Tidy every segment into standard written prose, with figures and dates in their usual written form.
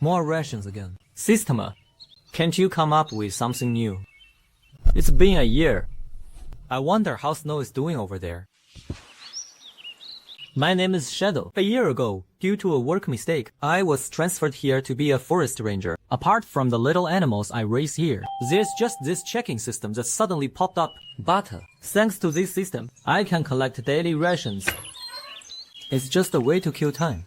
More rations again. Systema, can't you come up with something new? It's been a year. I wonder how Snow is doing over there. My name is Shadow. A year ago, due to a work mistake, I was transferred here to be a forest ranger. Apart from the little animals I raise here, there's just this checking system that suddenly popped up. But thanks to this system, I can collect daily rations. It's just a way to kill time.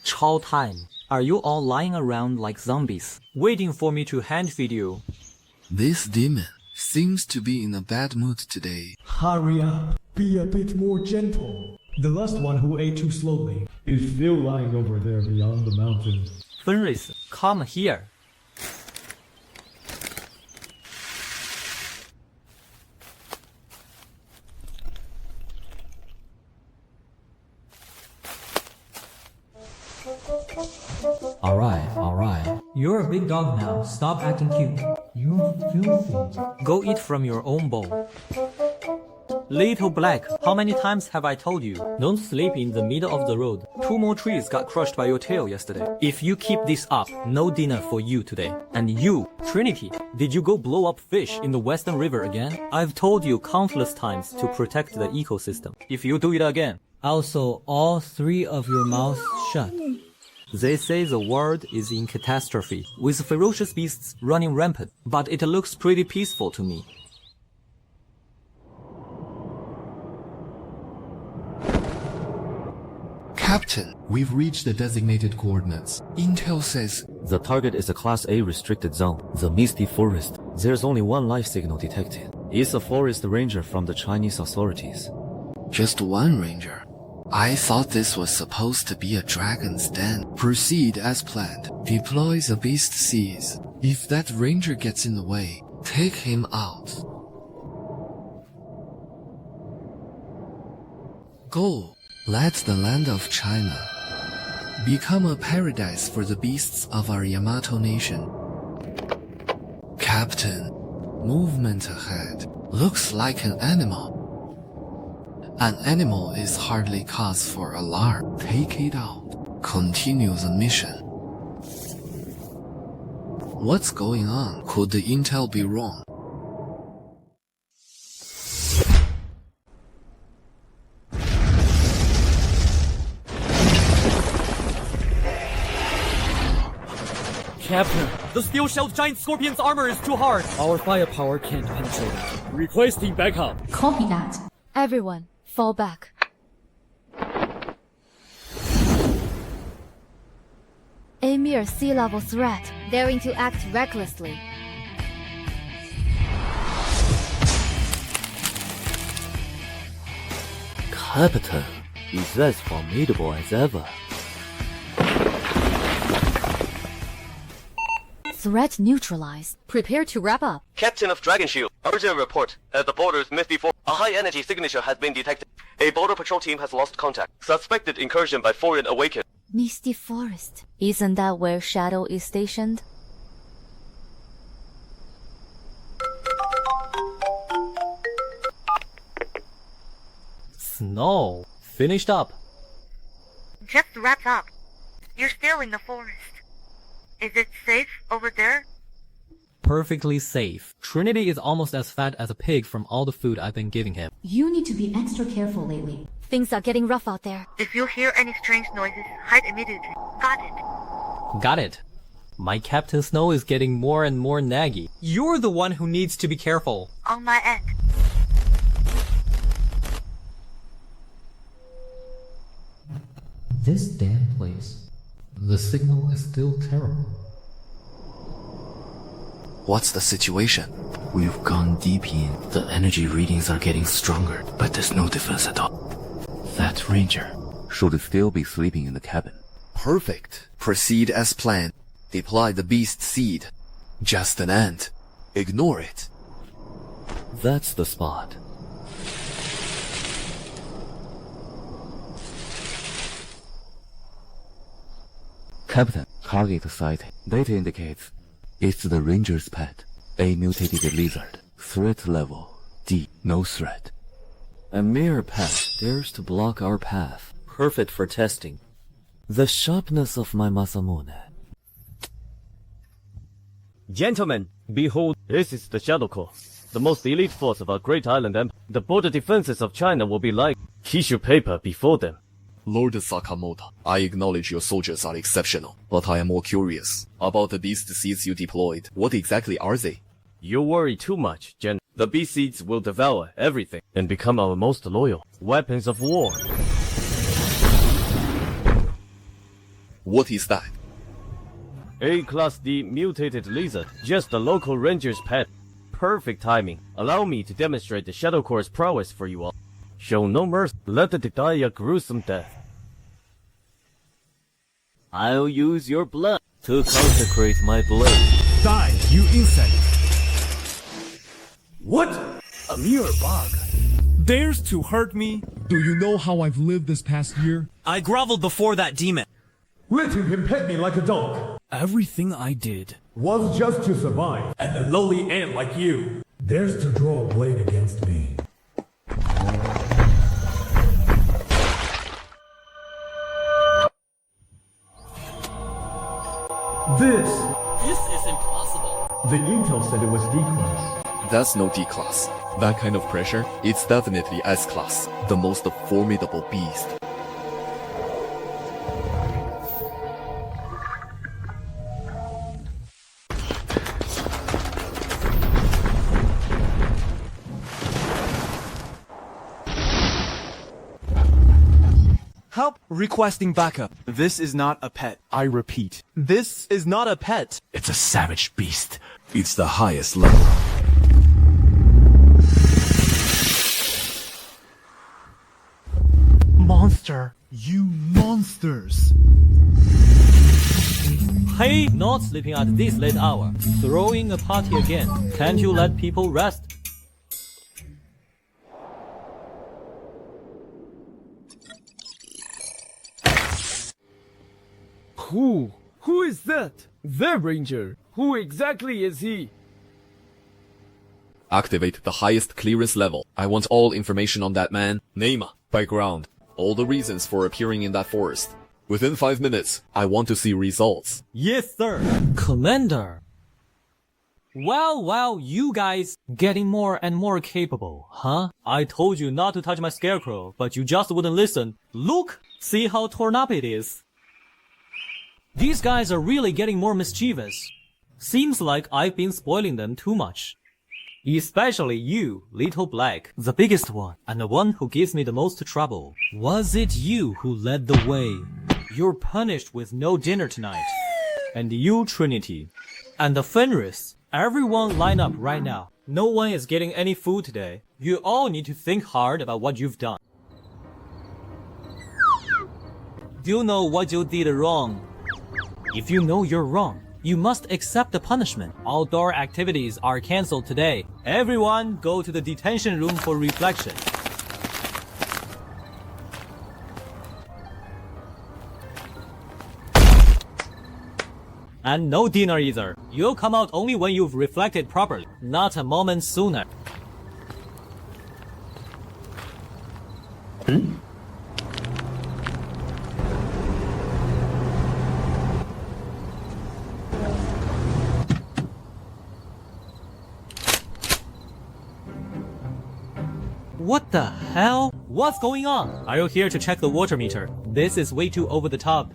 Chow time. Are you all lying around like zombies, waiting for me to hand feed you? This demon seems to be in a bad mood today. Hurry up. Be a bit more gentle. The last one who ate too slowly is still lying over there beyond the mountain. Fenris, come here. Alright. You're a big dog now. Stop acting cute. You're filthy. Go eat from your own bowl. Little Black, how many times have I told you? Don't sleep in the middle of the road. 2 more trees got crushed by your tail yesterday. If you keep this up, no dinner for you today. And you, Trinity, did you go blow up fish in the Western River again? I've told you countless times to protect the ecosystem. If you do it again, I'll sew all 3 of your mouths shut. They say the world is in catastrophe, with ferocious beasts running rampant, but it looks pretty peaceful to me. Captain, we've reached the designated coordinates. Intel says the target is a Class A restricted zone, the Misty Forest. There's only 1 life signal detected. It's a forest ranger from the Chinese authorities. just 1 ranger. I thought this was supposed to be a dragon's den. Proceed as planned. Deploy the beast seeds. If that ranger gets in the way, take him out. Go. Let the land of China become a paradise for the beasts of our Yamato nation. Captain, movement ahead. Looks like an animal. An animal is hardly cause for alarm. Take it out. Continue the mission. What's going on? Could the intel be wrong? Captain, the steel-shelled giant scorpion's armor is too hard. Our firepower can't penetrate it. Requesting backup. Copy that. Everyone, fall back. A mere sea-level threat, daring to act recklessly. Captain is as formidable as ever. Threat neutralized. Prepare to wrap up. Captain of Dragon Shield, urgent report. At the border's Misty Forest, a high-energy signature has been detected. A border patrol team has lost contact. Suspected incursion by foreign awakened. Misty Forest. Isn't that where Shadow is stationed? Snow. Finished up. Just wrapped up. You're still in the forest. Is it safe over there? Perfectly safe. Trinity is almost as fat as a pig from all the food I've been giving him. You need to be extra careful lately. Things are getting rough out there. If you hear any strange noises, hide immediately. Got it. Got it. My Captain Snow is getting more and more naggy. You're the one who needs to be careful. On my end. This damn place. The signal is still terrible. What's the situation? We've gone deep in. The energy readings are getting stronger, but there's no defense at all. That ranger Should still be sleeping in the cabin. Perfect. Proceed as planned. Deploy the beast seed. Just an ant. Ignore it. That's the spot. Captain, target sighting. Data indicates it's the ranger's pet, a mutated lizard. Threat level D. No threat. A mere pet dares to block our path. Perfect for testing the sharpness of my Masamune. Gentlemen, behold, this is the Shadow Corps, the most elite force of our great island empire. The border defenses of China will be like tissue paper before them. Lord Sakamoto, I acknowledge your soldiers are exceptional, but I am more curious about the beast seeds you deployed. What exactly are they? You worry too much, Gen. The beast seeds will devour everything and become our most loyal weapons of war. What is that? A-Class D mutated lizard, just a local ranger's pet. Perfect timing. Allow me to demonstrate the Shadow Corps' prowess for you all. Show no mercy, let it die a gruesome death. I'll use your blood to consecrate my blade. Die, you insect! What? A mere bug. Dares to hurt me? Do you know how I've lived this past year? I groveled before that demon. Letting him pet me like a dog. Everything I did Was just to survive. And a lowly ant like you dares to draw a blade against me. This is impossible. The intel said it was D-class. That's no D-class. That kind of pressure, it's definitely S-class, the most formidable beast. Help requesting backup. This is not a pet. I repeat, this is not a pet. It's a savage beast. It's the highest level. Monster. You monsters. Hey, not sleeping at this late hour. Throwing a party again. Can't you let people rest? Who is that? The Ranger. Who exactly is he? Activate the highest clearance level. I want all information on that man. Name, background, all the reasons for appearing in that forest. Within 5 minutes, I want to see results. Yes, sir. Commander. Well, you guys getting more and more capable, huh? I told you not to touch my scarecrow, but you just wouldn't listen. Look, see how torn up it is. These guys are really getting more mischievous. Seems like I've been spoiling them too much. Especially you, Little Black, the biggest one, and the one who gives me the most trouble. Was it you who led the way? You're punished with no dinner tonight. And you, Trinity. And the Fenris. Everyone line up right now. No one is getting any food today. You all need to think hard about what you've done. Do you know what you did wrong? If you know you're wrong, you must accept the punishment. Outdoor activities are cancelled today. Everyone go to the detention room for reflection. And no dinner either. You'll come out only when you've reflected properly, not a moment sooner. What the hell? What's going on? Are you here to check the water meter? This is way too over the top.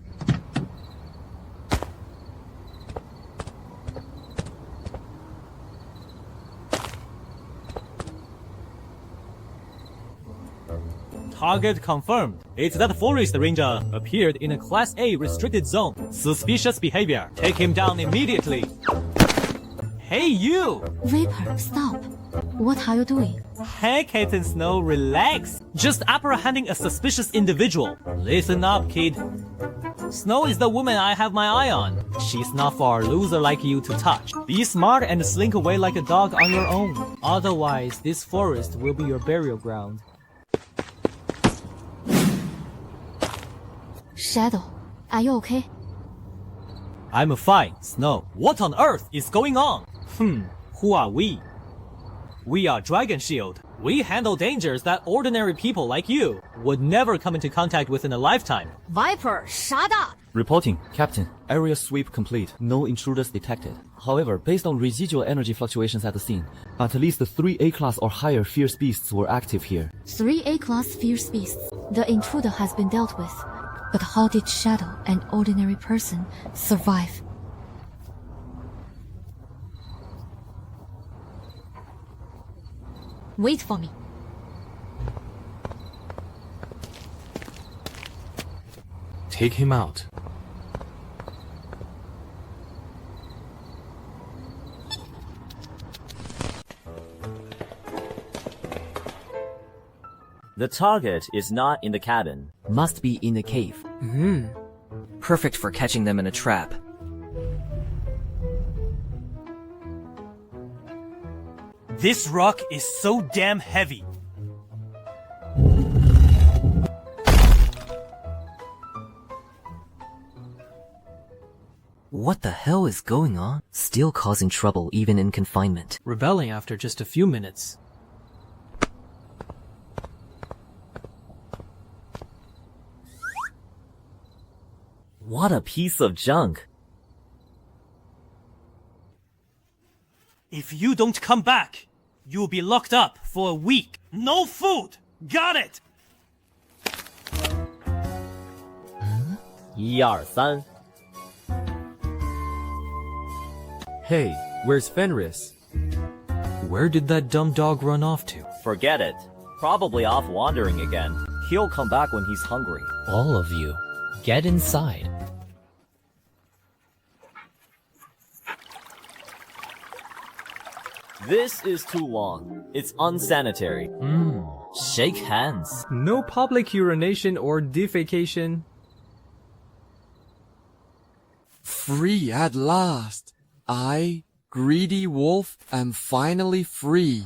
Target confirmed. It's that forest ranger appeared in a Class A restricted zone. Suspicious behavior. Take him down immediately. Hey you! Reaper, stop. What are you doing? Hey Kate and Snow, relax. Just apprehending a suspicious individual. Listen up, kid. Snow is the woman I have my eye on. She's not for a loser like you to touch. Be smart and slink away like a dog on your own. Otherwise, this forest will be your burial ground. Shadow, are you okay? I'm fine, Snow. What on earth is going on? Who are we? We are Dragon Shield. We handle dangers that ordinary people like you would never come into contact with in a lifetime. Viper, shut up! Reporting, Captain. Area sweep complete. No intruders detected. However, based on residual energy fluctuations at the scene, at least 3 A-class or higher fierce beasts were active here. 3 A-class fierce beasts. The intruder has been dealt with. But how did Shadow, an ordinary person, survive? Wait for me. Take him out. The target is not in the cabin. Must be in the cave. Perfect for catching them in a trap. This rock is so damn heavy. What the hell is going on? Still causing trouble even in confinement. Rebelling after just a few minutes. What a piece of junk. If you don't come back, you'll be locked up for a week. No food! Got it! 1、2、3 Hey, where's Fenris? Where did that dumb dog run off to? Forget it. Probably off wandering again. He'll come back when he's hungry. All of you, get inside. This is too long. It's unsanitary. Shake hands. No public urination or defecation. Free at last. I, greedy wolf, am finally free.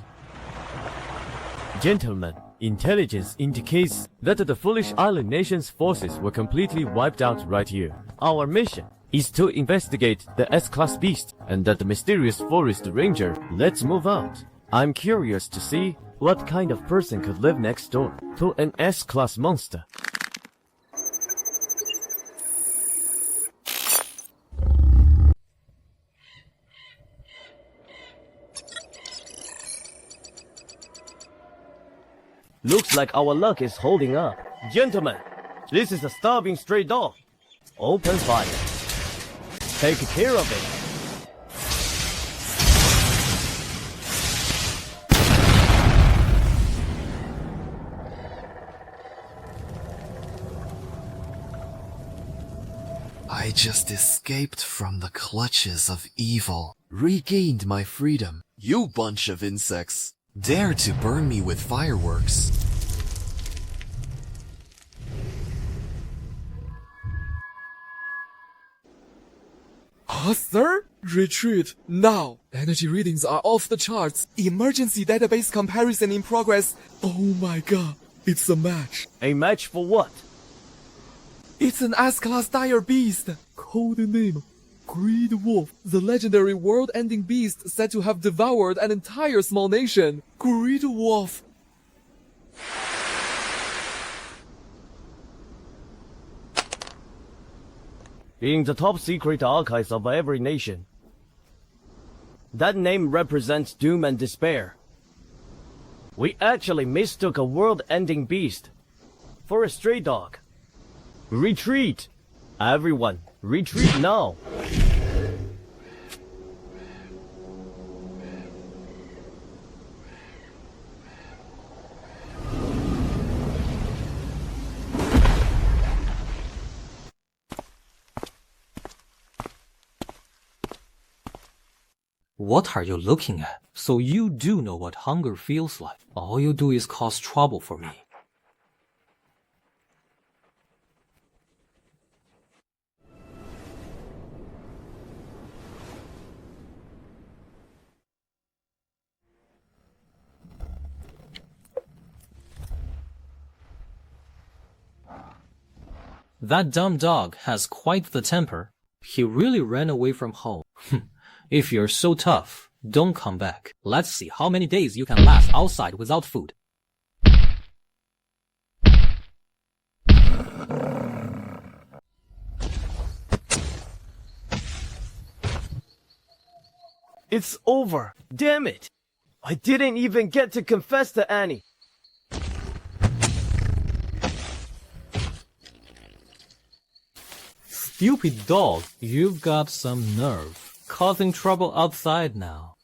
Gentlemen, intelligence indicates that the foolish island nation's forces were completely wiped out right here. Our mission is to investigate the S-class beast and that mysterious forest ranger. Let's move out. I'm curious to see what kind of person could live next door to an S-class monster. Looks like our luck is holding up. Gentlemen, this is a starving stray dog. Open fire. Take care of it. I just escaped from the clutches of evil, regained my freedom. You bunch of insects, dare to burn me with fireworks. Sir? Retreat, now! Energy readings are off the charts. Emergency database comparison in progress. Oh my god, it's a match. A match for what? It's an S-class dire beast. Code name, Greed Wolf, the legendary world-ending beast said to have devoured an entire small nation. Greed Wolf. In the top secret archives of every nation. That name represents doom and despair. We actually mistook a world-ending beast for a stray dog. Retreat! Everyone, retreat now! What are you looking at? So you do know what hunger feels like. All you do is cause trouble for me. That dumb dog has quite the temper. He really ran away from home. If you're so tough, Don't come back. Let's see how many days you can last outside without food. It's over. Damn it. I didn't even get to confess to Annie. Stupid dog, you've got some nerve. Causing trouble outside now.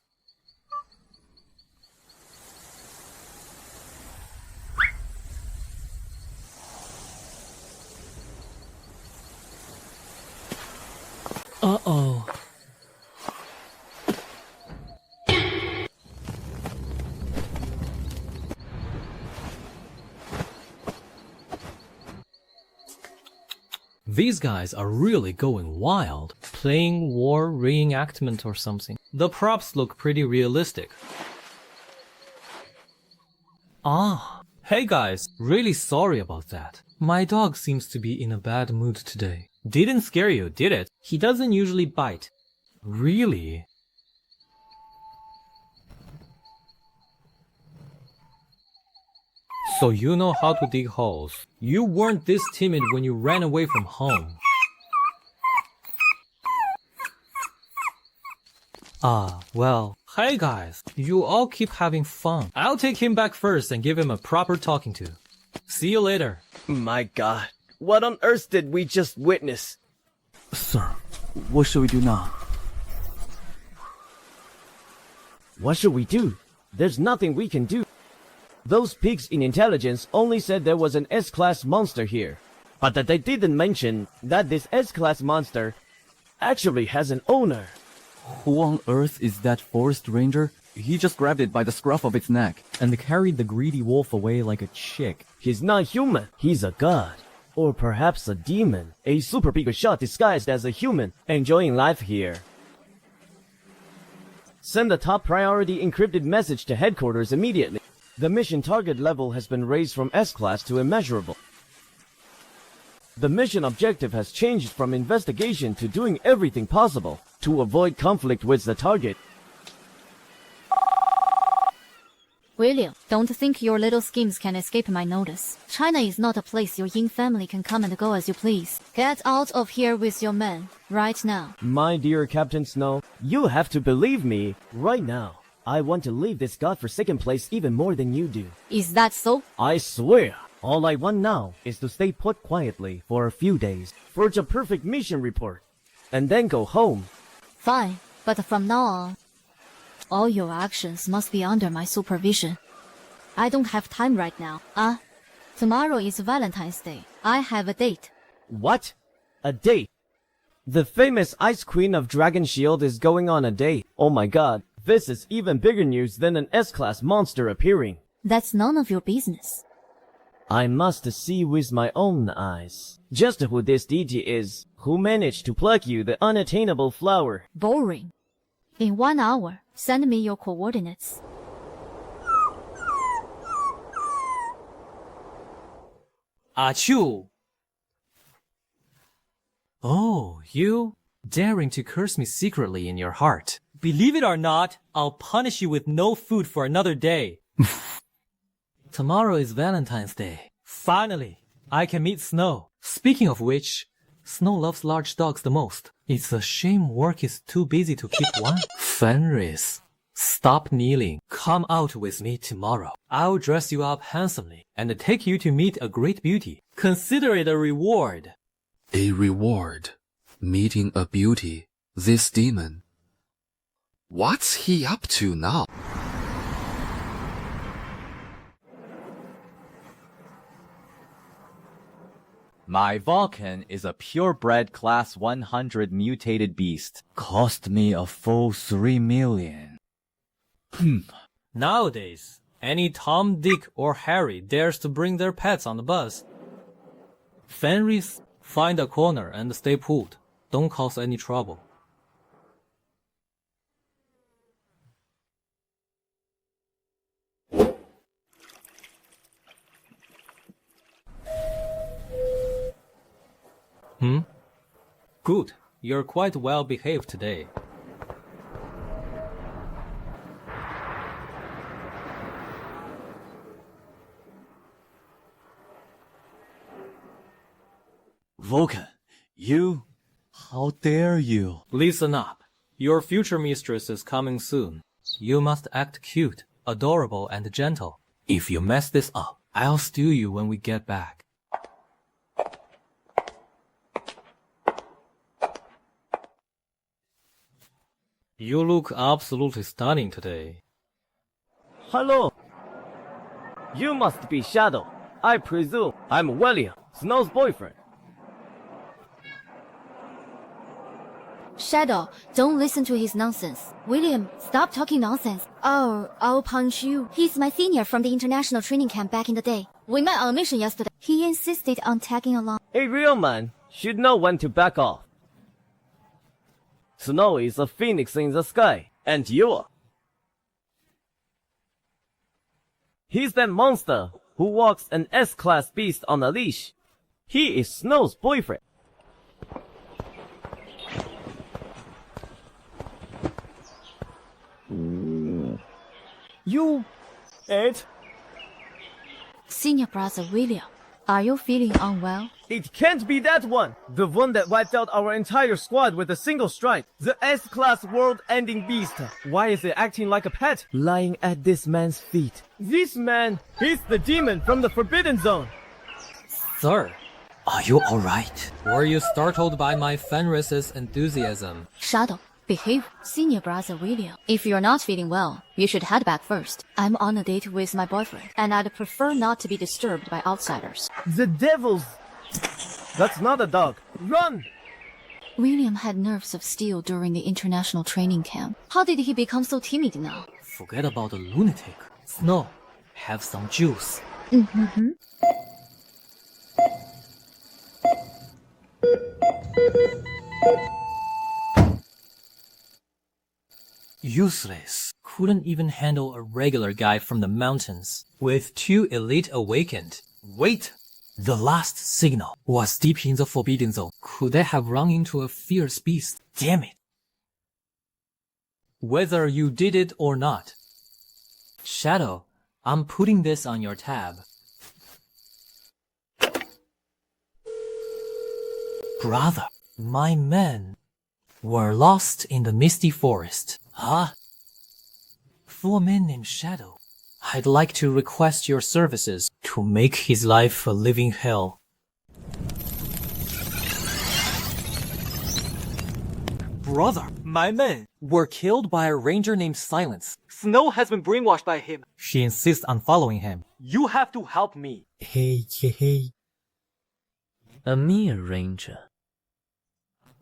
Uh-oh. These guys are really going wild, playing war reenactment or something. The props look pretty realistic. Ah, hey guys, really sorry about that. My dog seems to be in a bad mood today. Didn't scare you, did it? He doesn't usually bite. Really? So you know how to dig holes. You weren't this timid when you ran away from home. Ah, well, hey guys, you all keep having fun. I'll take him back first and give him a proper talking to. See you later. My god, what on earth did we just witness? Sir, what should we do now? What should we do? There's nothing we can do. Those pigs in intelligence only said there was an S-class monster here, but that they didn't mention that this S-class monster actually has an owner. Who on earth is that forest ranger? He just grabbed it by the scruff of its neck and carried the greedy wolf away like a chick. He's not human. He's a god. Or perhaps a demon. A super big shot disguised as a human, enjoying life here. Send a top priority encrypted message to headquarters immediately. The mission target level has been raised from S-class to immeasurable. The mission objective has changed from investigation to doing everything possible to avoid conflict with the target. William, don't think your little schemes can escape my notice. China is not a place your Ying family can come and go as you please. Get out of here with your men, right now. My dear Captain Snow, you have to believe me right now. I want to leave this godforsaken place even more than you do. Is that so? I swear, all I want now is to stay put quietly for a few days, forge a perfect mission report, and then go home. Fine, but from now on, all your actions must be under my supervision. I don't have time right now. Tomorrow is Valentine's Day. I have a date. What? A date? The famous Ice Queen of Dragon Shield is going on a date. Oh my god. This is even bigger news than an S-class monster appearing. That's none of your business. I must see with my own eyes just who this deity is, who managed to pluck you the unattainable flower. Boring. In 1 hour, send me your coordinates. Achoo! Oh, you? Daring to curse me secretly in your heart. Believe it or not, I'll punish you with no food for another day. Tomorrow is Valentine's Day. Finally, I can meet Snow. Speaking of which, Snow loves large dogs the most. It's a shame work is too busy to keep one. Fenris, stop kneeling. Come out with me tomorrow. I'll dress you up handsomely and take you to meet a great beauty. Consider it a reward. A reward? Meeting a beauty? This demon? What's he up to now? My Vulcan is a purebred class 100 mutated beast. Cost me a full 3 million. Nowadays, any Tom, Dick, or Harry dares to bring their pets on the bus. Fenris, find a corner and stay put. Don't cause any trouble. Good. You're quite well behaved today. Vulcan, you... How dare you? Listen up. Your future mistress is coming soon. You must act cute, adorable, and gentle. If you mess this up, I'll steal you when we get back. You look absolutely stunning today. Hello. You must be Shadow. I presume I'm William, Snow's boyfriend. Shadow, don't listen to his nonsense. William, stop talking nonsense. Oh, I'll punch you. He's my senior from the international training camp back in the day. We met on a mission yesterday. He insisted on tagging along. A real man should know when to back off. Snow is a phoenix in the sky, and you are. He's that monster who walks an S-class beast on a leash. He is Snow's boyfriend. You... Ed? Senior brother William, are you feeling unwell? It can't be that one! The one that wiped out our entire squad with a single strike. The S-class world-ending beast. Why is it acting like a pet? Lying at this man's feet. This man, he's the demon from the Forbidden Zone. Sir, are you alright? Were you startled by my Fenris's enthusiasm? Shadow, behave. Senior brother William, if you're not feeling well, you should head back first. I'm on a date with my boyfriend, and I'd prefer not to be disturbed by outsiders. The devils! That's not a dog. Run! William had nerves of steel during the international training camp. How did he become so timid now? Forget about the lunatic. Snow, have some juice. Mm-hmm. Useless. Couldn't even handle a regular guy from the mountains. With 2 elite awakened. Wait! The last signal was deep in the Forbidden Zone. Could they have run into a fierce beast? Damn it! Whether you did it or not. Shadow, I'm putting this on your tab. Brother, my men were lost in the misty forest. Huh? For a man named Shadow, I'd like to request your services to make his life a living hell. Brother, my men were killed by a ranger named Silence. Snow has been brainwashed by him. She insists on following him. You have to help me. Hey. A mere ranger.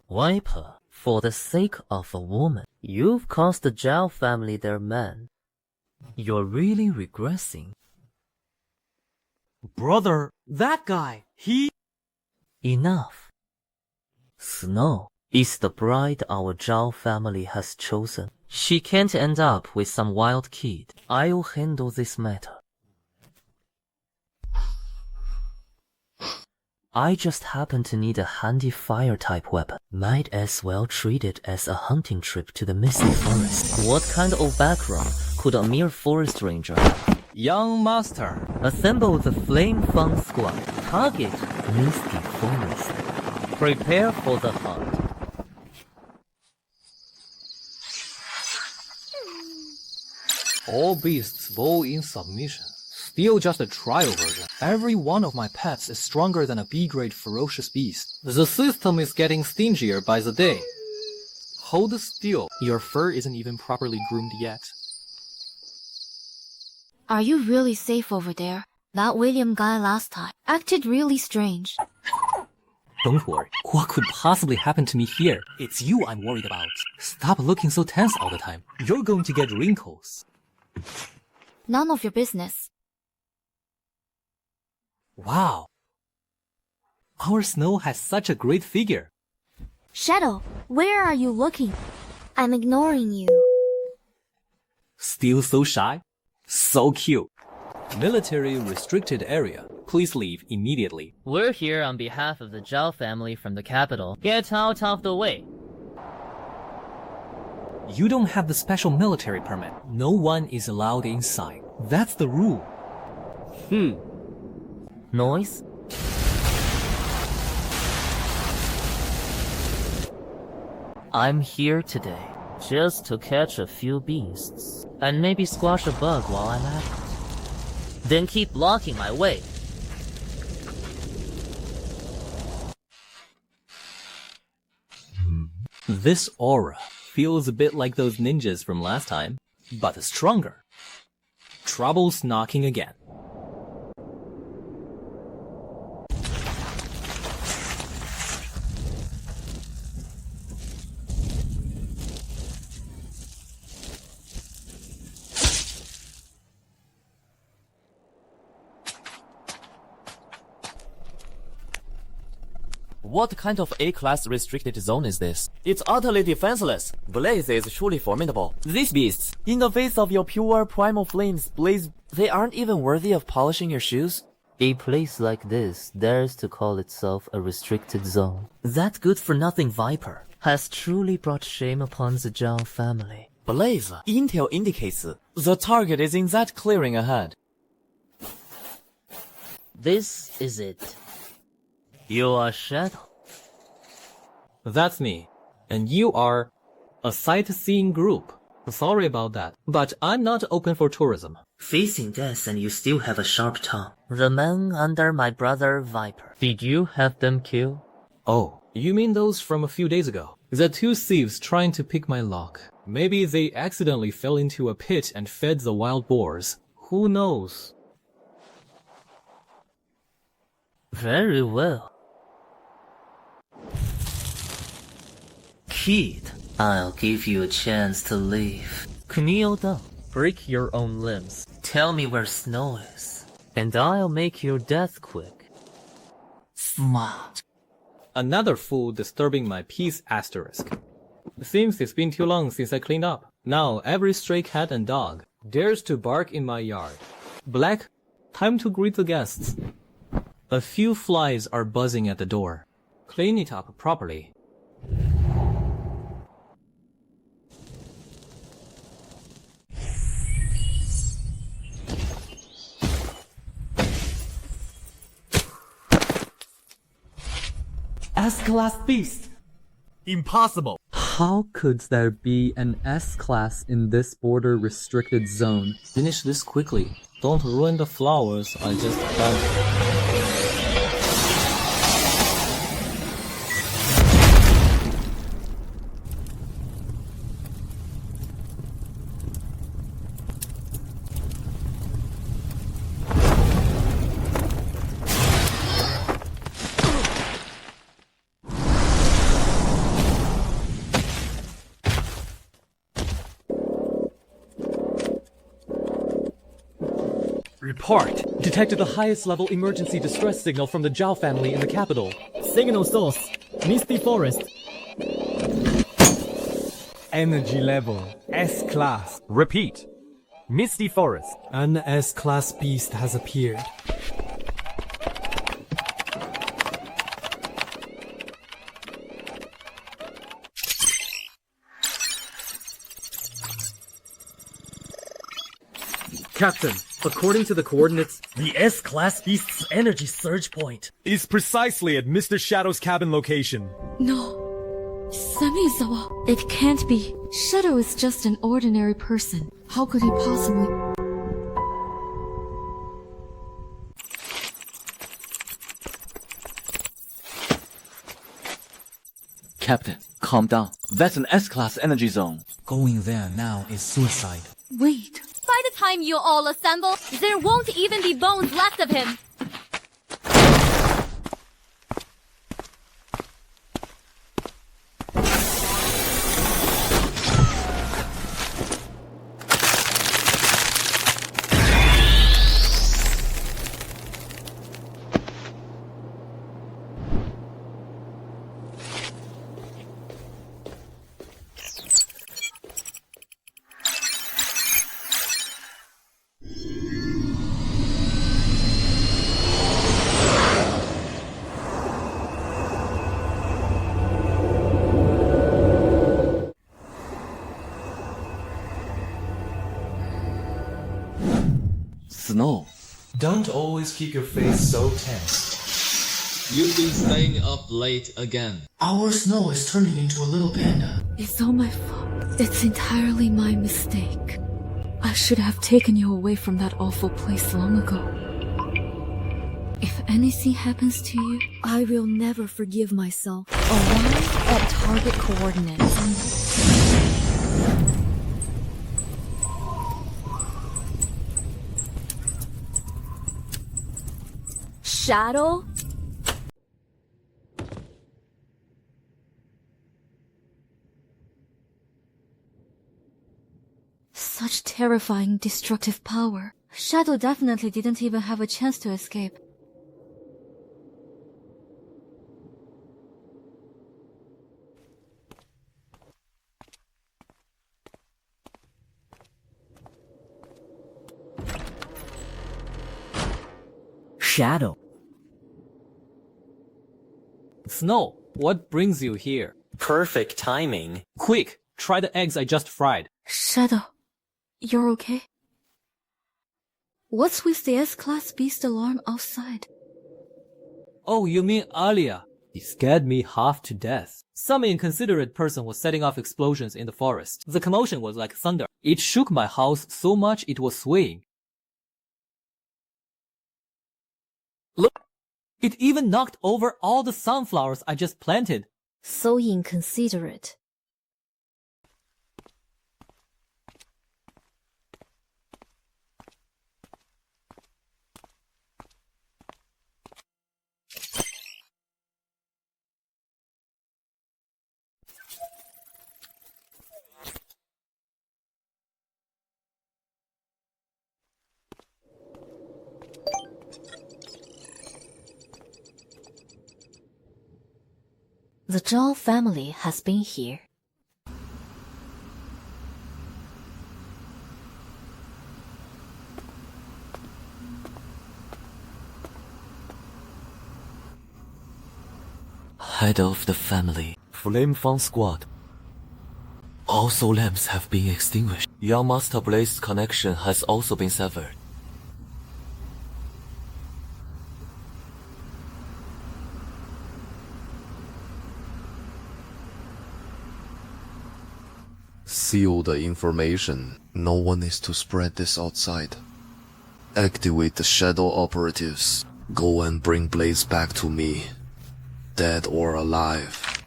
Wiper, for the sake of a woman. You've cost the Zhao family their man. You're really regressing. Brother, that guy, he... Enough. Snow is the bride our Zhao family has chosen. She can't end up with some wild kid. I'll handle this matter. I just happen to need a handy fire-type weapon. Might as well treat it as a hunting trip to the Misty Forest. What kind of background could a mere forest ranger have? Young master. Assemble the Flame Fang squad. Target Misty Forest. Prepare for the hunt. All beasts bow in submission. Still just a trial version. Every one of my pets is stronger than a B-grade ferocious beast. The system is getting stingier by the day. Hold still. Your fur isn't even properly groomed yet. Are you really safe over there? That William guy last time acted really strange. Don't worry. What could possibly happen to me here? It's you I'm worried about. Stop looking so tense all the time. You're going to get wrinkles. None of your business. Wow. Our Snow has such a great figure. Shadow, where are you looking? I'm ignoring you. Still so shy? So cute. Military restricted area. Please leave immediately. We're here on behalf of the Zhao family from the capital. Get out of the way. You don't have the special military permit. No one is allowed inside. That's the rule. Noise? I'm here today just to catch a few beasts and maybe squash a bug while I'm at it. Then keep blocking my way. This aura feels a bit like those ninjas from last time, but stronger. Trouble's knocking again. What kind of A-class restricted zone is this? It's utterly defenseless. Blaze is truly formidable. These beasts, in the face of your pure primal flames, Blaze, they aren't even worthy of polishing your shoes? A place like this dares to call itself a restricted zone. That good-for-nothing Viper has truly brought shame upon the Zhao family. Blaze, intel indicates the target is in that clearing ahead. This is it. You are Shadow. That's me. And you are a sightseeing group. Sorry about that, but I'm not open for tourism. Facing death and you still have a sharp tongue. Remain under my brother Viper. Did you have them killed? Oh, you mean those from a few days ago? The two thieves trying to pick my lock. Maybe they accidentally fell into a pit and fed the wild boars. Who knows? Very well. Kid, I'll give you a chance to leave. Kneel down. Break your own limbs. Tell me where Snow is, and I'll make your death quick. Smart. Another fool disturbing my peace asterisk. Seems it's been too long since I cleaned up. Now every stray cat and dog dares to bark in my yard. Black, time to greet the guests. A few flies are buzzing at the door. Clean it up properly. S-class beast! Impossible! How could there be an S-class in this border restricted zone? Finish this quickly. Don't ruin the flowers I just planted. Report! Detected the highest level emergency distress signal from the Zhao family in the capital. Signal source, Misty Forest. Energy level S-class. Repeat. Misty Forest. An S-class beast has appeared. Captain, according to the coordinates, the S-class beast's energy surge point is precisely at Mr. Shadow's cabin location. No. Samizawa. It can't be. Shadow is just an ordinary person. How could he possibly... Captain, calm down. That's an S-class energy zone. Going there now is suicide. Wait. By the time you all assemble, there won't even be bones left of him. Snow. Don't always keep your face so tense. You've been staying up late again. Our Snow is turning into a little panda. It's all my fault. It's entirely my mistake. I should have taken you away from that awful place long ago. If anything happens to you, I will never forgive myself. Arrive at target coordinates. Shadow? Such terrifying, destructive power. Shadow definitely didn't even have a chance to escape. Shadow. Snow, what brings you here? Perfect timing. Quick, try the eggs I just fried. Shadow, you're okay? What's with the S-Class beast alarm outside? Oh, you mean earlier? He scared me half to death. Some inconsiderate person was setting off explosions in the forest. The commotion was like thunder. It shook my house so much it was swaying. Look! It even knocked over all the sunflowers I just planted. So inconsiderate. The Zhao family has been here. Head of the family, Flame Fang Squad. All soul lamps have been extinguished. Young Master Blaze's connection has also been severed. Seal the information. No one is to spread this outside. Activate the shadow operatives. Go and bring Blaze back to me. Dead or alive.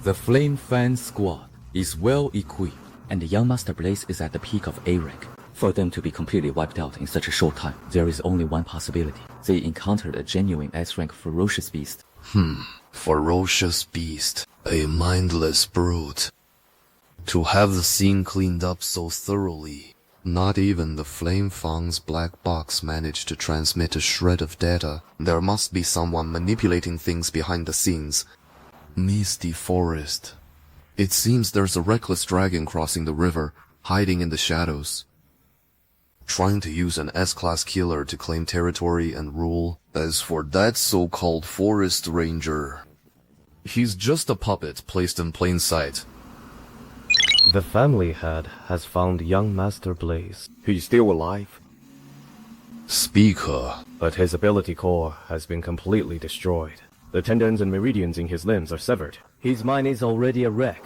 The Flame Fan Squad is well equipped, and the young Master Blaze is at the peak of A rank. For them to be completely wiped out in such a short time, there is only one possibility. They encountered a genuine S-rank ferocious beast. Ferocious beast. A mindless brute. To have the scene cleaned up so thoroughly, not even the Flame Fang's black box managed to transmit a shred of data. There must be someone manipulating things behind the scenes. Misty Forest. It seems there's a reckless dragon crossing the river, hiding in the shadows. Trying to use an S-Class killer to claim territory and rule. As for that so-called forest ranger, he's just a puppet placed in plain sight. The family head has found young Master Blaze. He's still alive? Speaker. But his ability core has been completely destroyed. The tendons and meridians in his limbs are severed. His mind is already a wreck.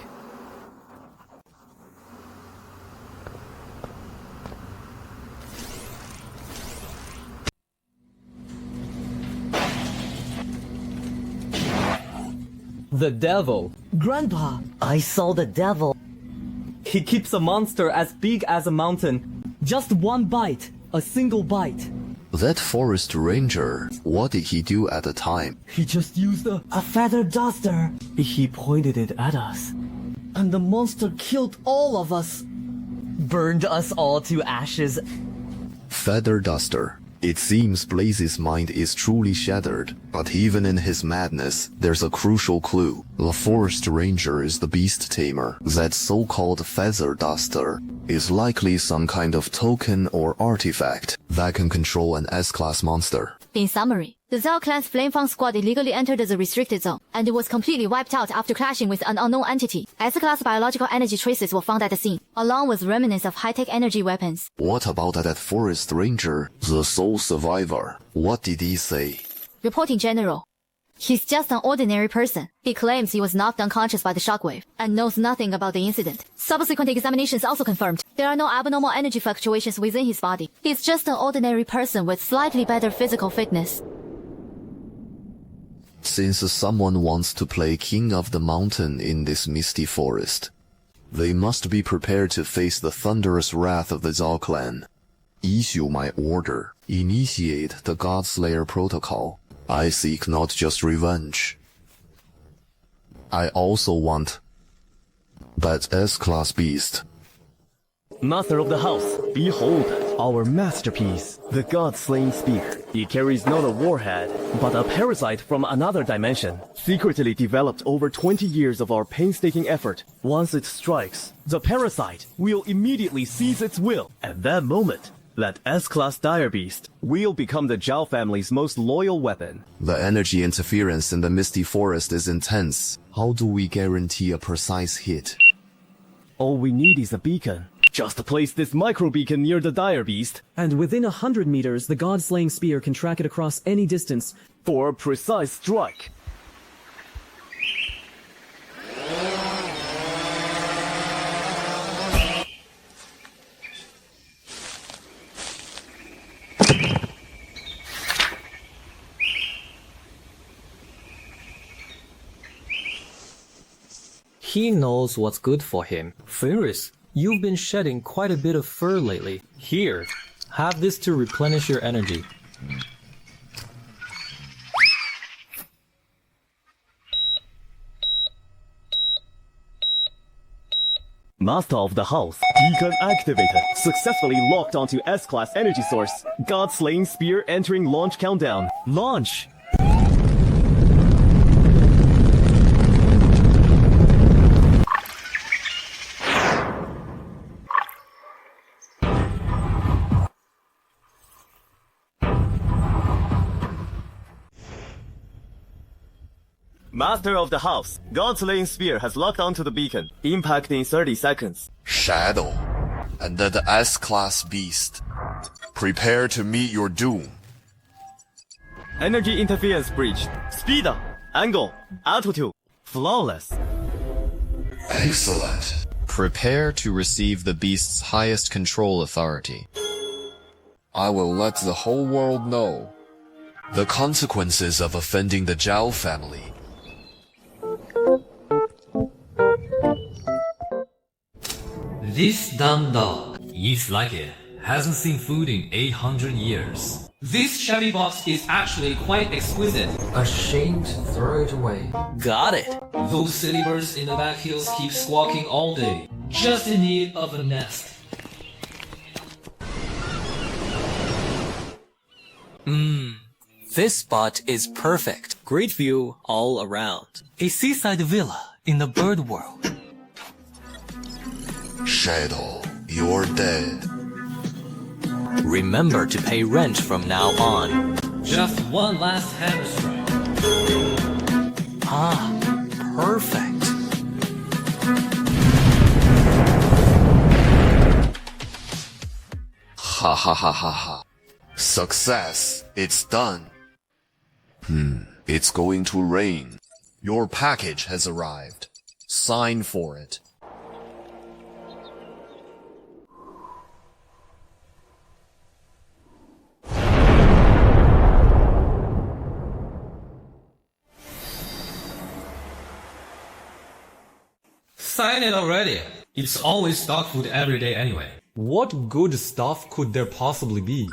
The devil. Grandpa, I saw the devil. He keeps a monster as big as a mountain. Just one bite. A single bite. That forest ranger, what did he do at the time? He just used a feather duster. He pointed it at us. And the monster killed all of us. Burned us all to ashes. Feather duster. It seems Blaze's mind is truly shattered, but even in his madness, there's a crucial clue. The forest ranger is the beast tamer. That so-called feather duster is likely some kind of token or artifact that can control an S-Class monster. In summary, the Zhao clan's Flame Fang squad illegally entered the restricted zone, and it was completely wiped out after clashing with an unknown entity. S-Class biological energy traces were found at the scene, along with remnants of high-tech energy weapons. What about that forest ranger, the sole survivor? What did he say? Reporting General. He's just an ordinary person. He claims he was knocked unconscious by the shockwave and knows nothing about the incident. Subsequent examinations also confirmed there are no abnormal energy fluctuations within his body. He's just an ordinary person with slightly better physical fitness. Since someone wants to play King of the Mountain in this misty forest, they must be prepared to face the thunderous wrath of the Zhao clan. Issue my order. Initiate the Godslayer protocol. I seek not just revenge. I also want that S-class beast. Master of the house, behold, our masterpiece, the God-slaying spear. It carries not a warhead, but a parasite from another dimension, secretly developed over 20 years of our painstaking effort. Once it strikes, the parasite will immediately seize its will. At that moment, that S-class dire beast will become the Zhao family's most loyal weapon. The energy interference in the misty forest is intense. How do we guarantee a precise hit? All we need is a beacon. Just place this micro-beacon near the dire beast, and within 100 meters, the God-slaying spear can track it across any distance for a precise strike. He knows what's good for him. Ferris, you've been shedding quite a bit of fur lately. Here, have this to replenish your energy. Master of the house, beacon activated. Successfully locked onto S-class energy source. God-slaying spear entering launch countdown. Launch! Master of the house, God-slaying spear has locked onto the beacon. Impact in 30 seconds. Shadow, and the S-class beast. Prepare to meet your doom. Energy interference breached. Speed up. Angle. Altitude. Flawless. Excellent. Prepare to receive the beast's highest control authority. I will let the whole world know the consequences of offending the Zhao family. This dumb dog eats like it. Hasn't seen food in 800 years. This Chevy box is actually quite exquisite. Ashamed to throw it away. Got it. Those silly birds in the back hills keep squawking all day. Just in need of a nest. This spot is perfect. Great view all around. A seaside villa in the bird world. Shadow, you're dead. Remember to pay rent from now on. Just one last hammer strike. Perfect. Ha ha ha ha ha. Success. It's done. It's going to rain. Your package has arrived. Sign for it. Sign it already. It's always stock food every day anyway. What good stuff could there possibly be?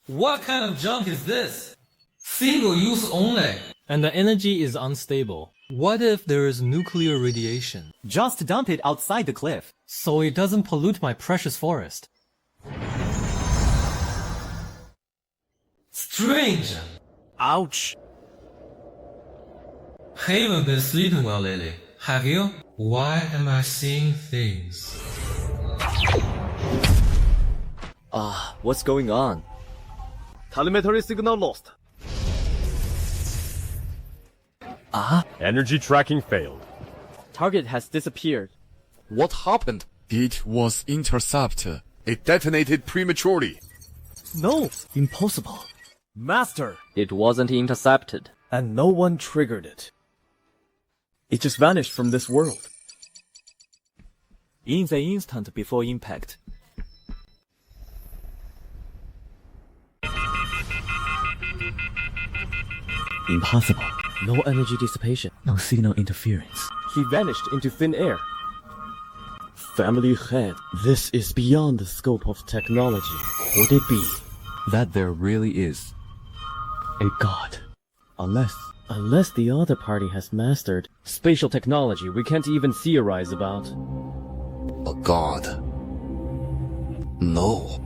What kind of junk is this? Single use only. And the energy is unstable. What if there is nuclear radiation? Just dump it outside the cliff. So it doesn't pollute my precious forest. Strange. Ouch. Haven't been sleeping well lately. Have you? Why am I seeing things? What's going on? Telemetry signal lost. Energy tracking failed. Target has disappeared. What happened? It was intercepted. It detonated prematurely. No, impossible. Master! It wasn't intercepted. And no one triggered it. It just vanished from this world. In the instant before impact. Impossible. No energy dissipation. No signal interference. He vanished into thin air. Family head, this is beyond the scope of technology. Could it be That there really is. a god? Unless the other party has mastered spatial technology we can't even theorize about. A god. No.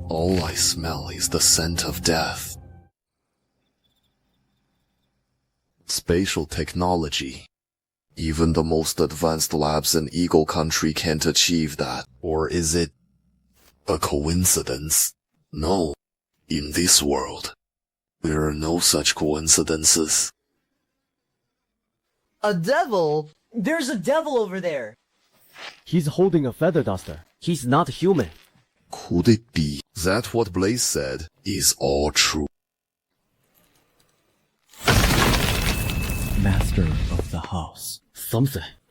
All I smell is the scent of death. Spatial technology. Even the most advanced labs in Eagle Country can't achieve that. Or is it a coincidence? No. In this world, there are no such coincidences. A devil? There's a devil over there. He's holding a feather duster. He's not human. Could it be that what Blaze said is all true? Master of the house.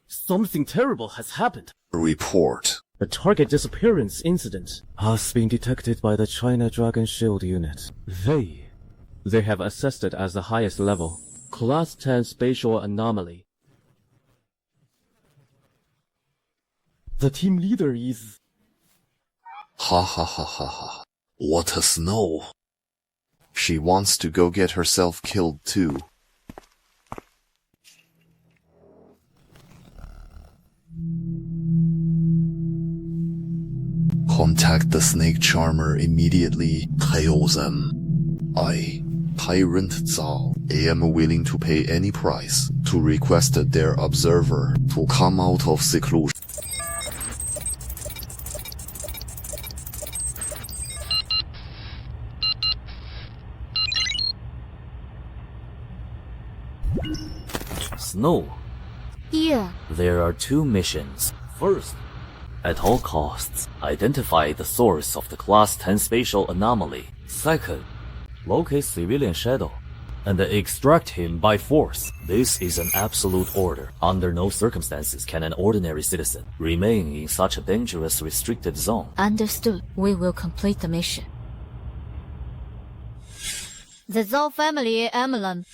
Something terrible has happened. Report. The target disappearance incident has been detected by the China Dragon Shield unit. They have assessed it as the highest level. Class 10 spatial anomaly. The team leader is... Ha ha ha ha ha. What a snow. She wants to go get herself killed too. Contact the snake charmer immediately. Hail them. I, Tyrant Zhao, am willing to pay any price to request their observer to come out of seclusion. Snow. Here. There are two missions. First, at all costs, identify the source of the Class 10 spatial anomaly. Second, locate civilian Shadow and extract him by force. This is an absolute order. Under no circumstances can an ordinary citizen remain in such a dangerous restricted zone. Understood. We will complete the mission. The Zhao family emblem.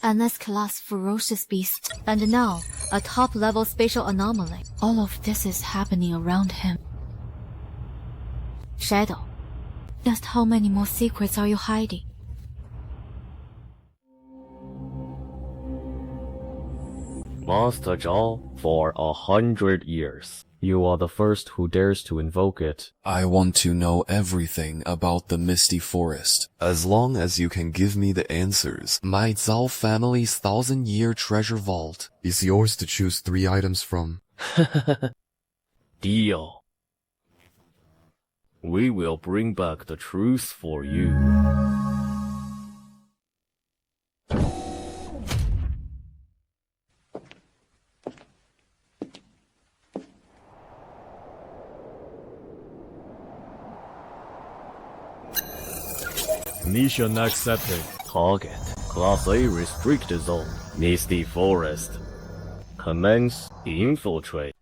An S-class ferocious beast. And now, a top-level spatial anomaly. All of this is happening around him. Shadow, just how many more secrets are you hiding? Master Zhao, for 100 years. You are the first who dares to invoke it. I want to know everything about the Misty Forest. As long as you can give me the answers, my Zhao family's 1,000-year treasure vault is yours to choose 3 items from. Deal. We will bring back the truth for you. Mission accepted. Target. Class A restricted zone. Misty Forest. Commence infiltrate.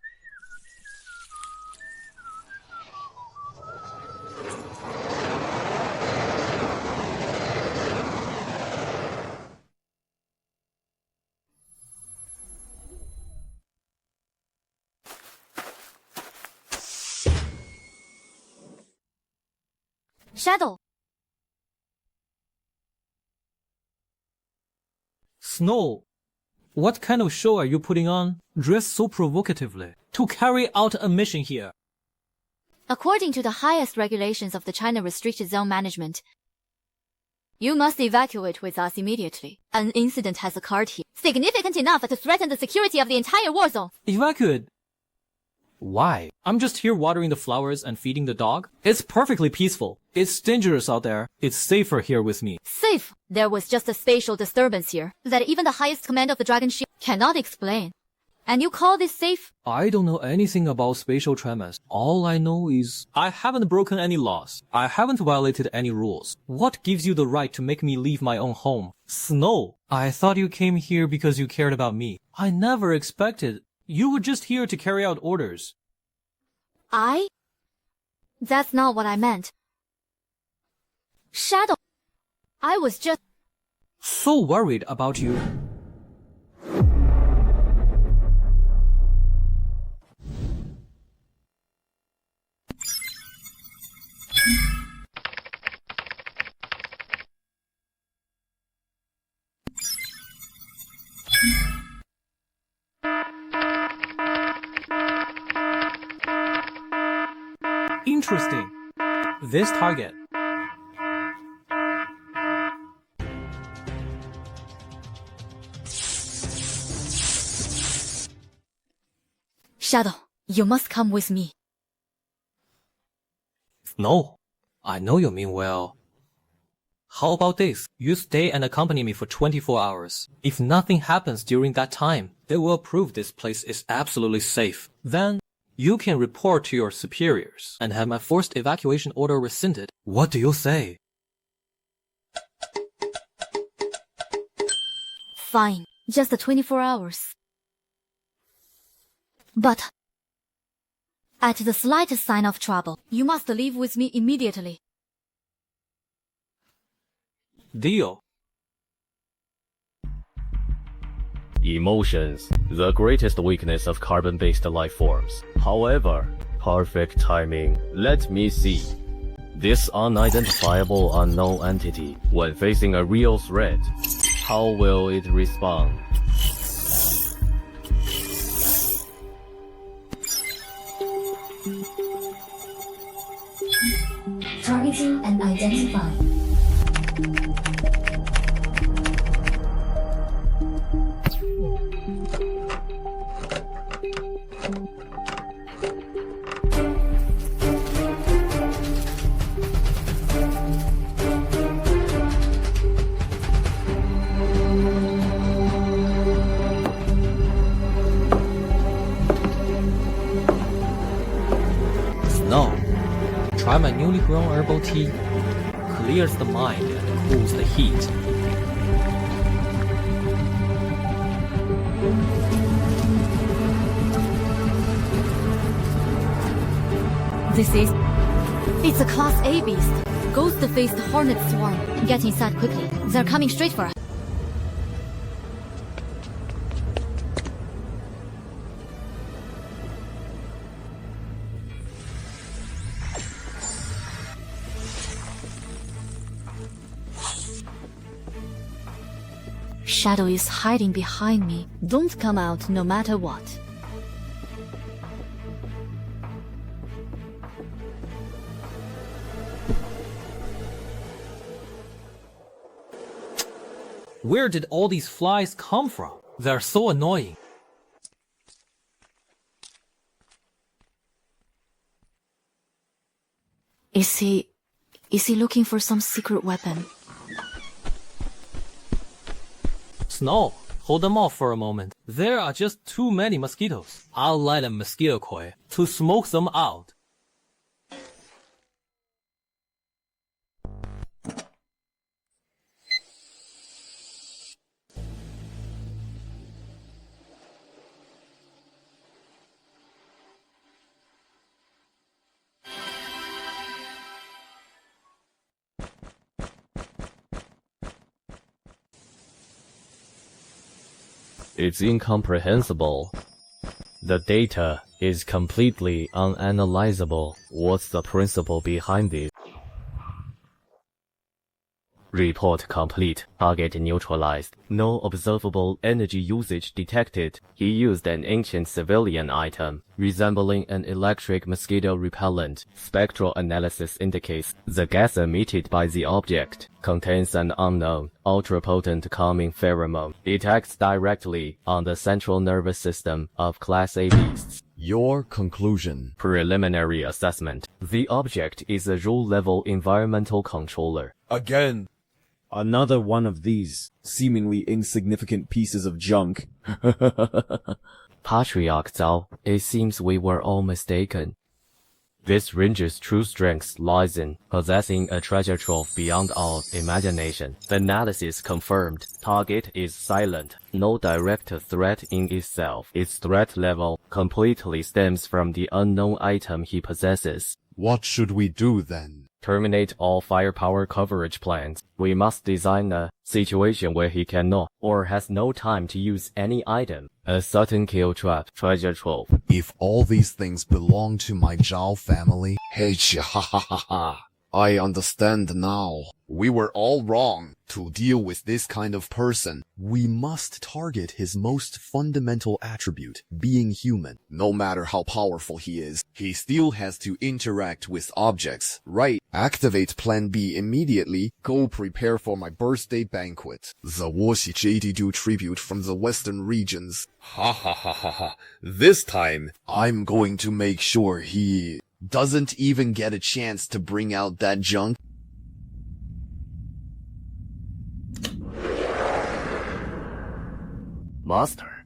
Shadow! Snow, what kind of show are you putting on? Dressed so provocatively. To carry out a mission here. According to the highest regulations of the China Restricted Zone Management, you must evacuate with us immediately. An incident has occurred here, significant enough to threaten the security of the entire war zone. Evacuate? Why? I'm just here watering the flowers and feeding the dog. It's perfectly peaceful. It's dangerous out there. It's safer here with me. Safe? There was just a spatial disturbance here that even the highest command of the Dragon Shield cannot explain. And you call this safe? I don't know anything about spatial tremors. All I know is I haven't broken any laws. I haven't violated any rules. What gives you the right to make me leave my own home? Snow, I thought you came here because you cared about me. I never expected. You were just here to carry out orders. That's not what I meant. Shadow, I was just so worried about you. Interesting. This target. Shadow, you must come with me. No, I know you mean well. How about this? You stay and accompany me for 24 hours. If nothing happens during that time, they will prove this place is absolutely safe. Then, you can report to your superiors and have my forced evacuation order rescinded. What do you say? Fine, just 24 hours. But at the slightest sign of trouble, you must leave with me immediately. Deal. Emotions, the greatest weakness of carbon-based life forms. However, perfect timing. Let me see. This unidentifiable unknown entity, when facing a real threat, how will it respond? Targeting and identifying. Snow. Try my newly grown herbal tea. Clears the mind and cools the heat. It's a Class A beast. Ghost-faced Hornet swarm. Get inside quickly. They're coming straight for us. Shadow is hiding behind me. Don't come out no matter what. Where did all these flies come from? They're so annoying. Is he looking for some secret weapon? Snow, hold them off for a moment. There are just too many mosquitoes. I'll light a mosquito coil to smoke them out. It's incomprehensible. The data is completely unanalyzable. What's the principle behind it? Report complete. Target neutralized. No observable energy usage detected. He used an ancient civilian item, resembling an electric mosquito repellent. Spectral analysis indicates the gas emitted by the object contains an unknown, ultra-potent calming pheromone. It acts directly on the central nervous system of Class A beasts. Your conclusion. Preliminary assessment. The object is a rule-level environmental controller. Again. Another one of these seemingly insignificant pieces of junk. Patriarch Zhao, it seems we were all mistaken. This ranger's true strength lies in possessing a treasure trove beyond our imagination. The analysis confirmed. Target is silent. No direct threat in itself. Its threat level completely stems from the unknown item he possesses. What should we do then? Terminate all firepower coverage plans. We must design a situation where he cannot or has no time to use any item. A sudden kill trap, treasure trove. If all these things belong to my Zhao family, hey, ha ha ha ha. I understand now. We were all wrong. To deal with this kind of person, we must target his most fundamental attribute, being human. No matter how powerful he is, he still has to interact with objects, right? Activate Plan B immediately. Go prepare for my birthday banquet. The Washi JD tribute from the western regions. Ha ha ha ha ha. This time, I'm going to make sure he doesn't even get a chance to bring out that junk. Master,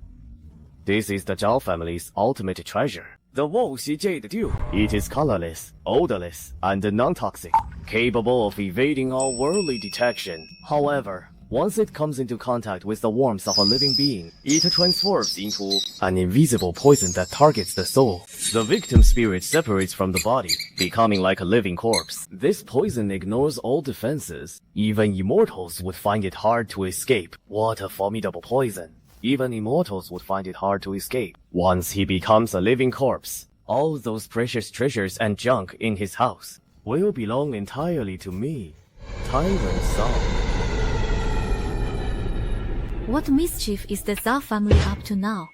this is the Zhao family's ultimate treasure. The Washi Jade Dew. It is colorless, odorless, and non-toxic, capable of evading all worldly detection. However, once it comes into contact with the warmth of a living being, it transforms into an invisible poison that targets the soul. The victim's spirit separates from the body, becoming like a living corpse. This poison ignores all defenses. Even immortals would find it hard to escape. What a formidable poison. Even immortals would find it hard to escape. Once he becomes a living corpse, all those precious treasures and junk in his house will belong entirely to me, Tyrant Zhao. What mischief is the Zhao family up to now?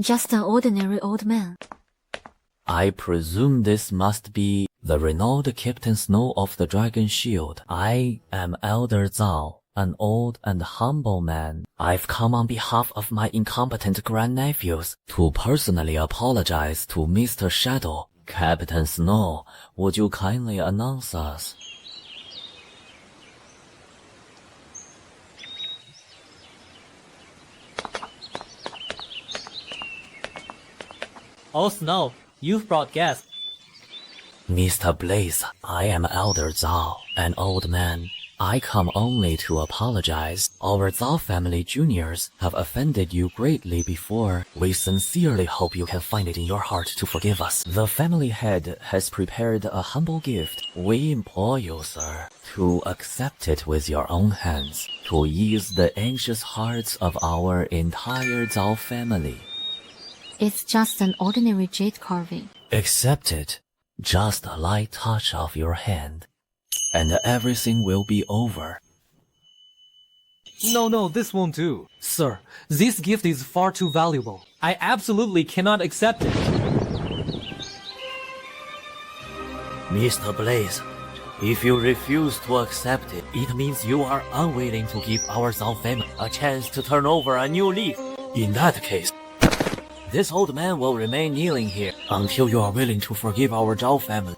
Just an ordinary old man. I presume this must be the renowned Captain Snow of the Dragon Shield. I am Elder Zhao, an old and humble man. I've come on behalf of my incompetent grandnephews to personally apologize to Mr. Shadow. Captain Snow, would you kindly announce us? Oh, Snow, you've brought guests. Mr. Blaze, I am Elder Zhao, an old man. I come only to apologize. Our Zhao family juniors have offended you greatly before. We sincerely hope you can find it in your heart to forgive us. The family head has prepared a humble gift. We implore you, sir, to accept it with your own hands, to ease the anxious hearts of our entire Zhao family. It's just an ordinary jade carving. Accept it. Just a light touch of your hand, and everything will be over. No, this won't do. Sir, this gift is far too valuable. I absolutely cannot accept it. Mr. Blaze, if you refuse to accept it, it means you are unwilling to give our Zhao family a chance to turn over a new leaf. In that case, this old man will remain kneeling here until you are willing to forgive our Zhao family.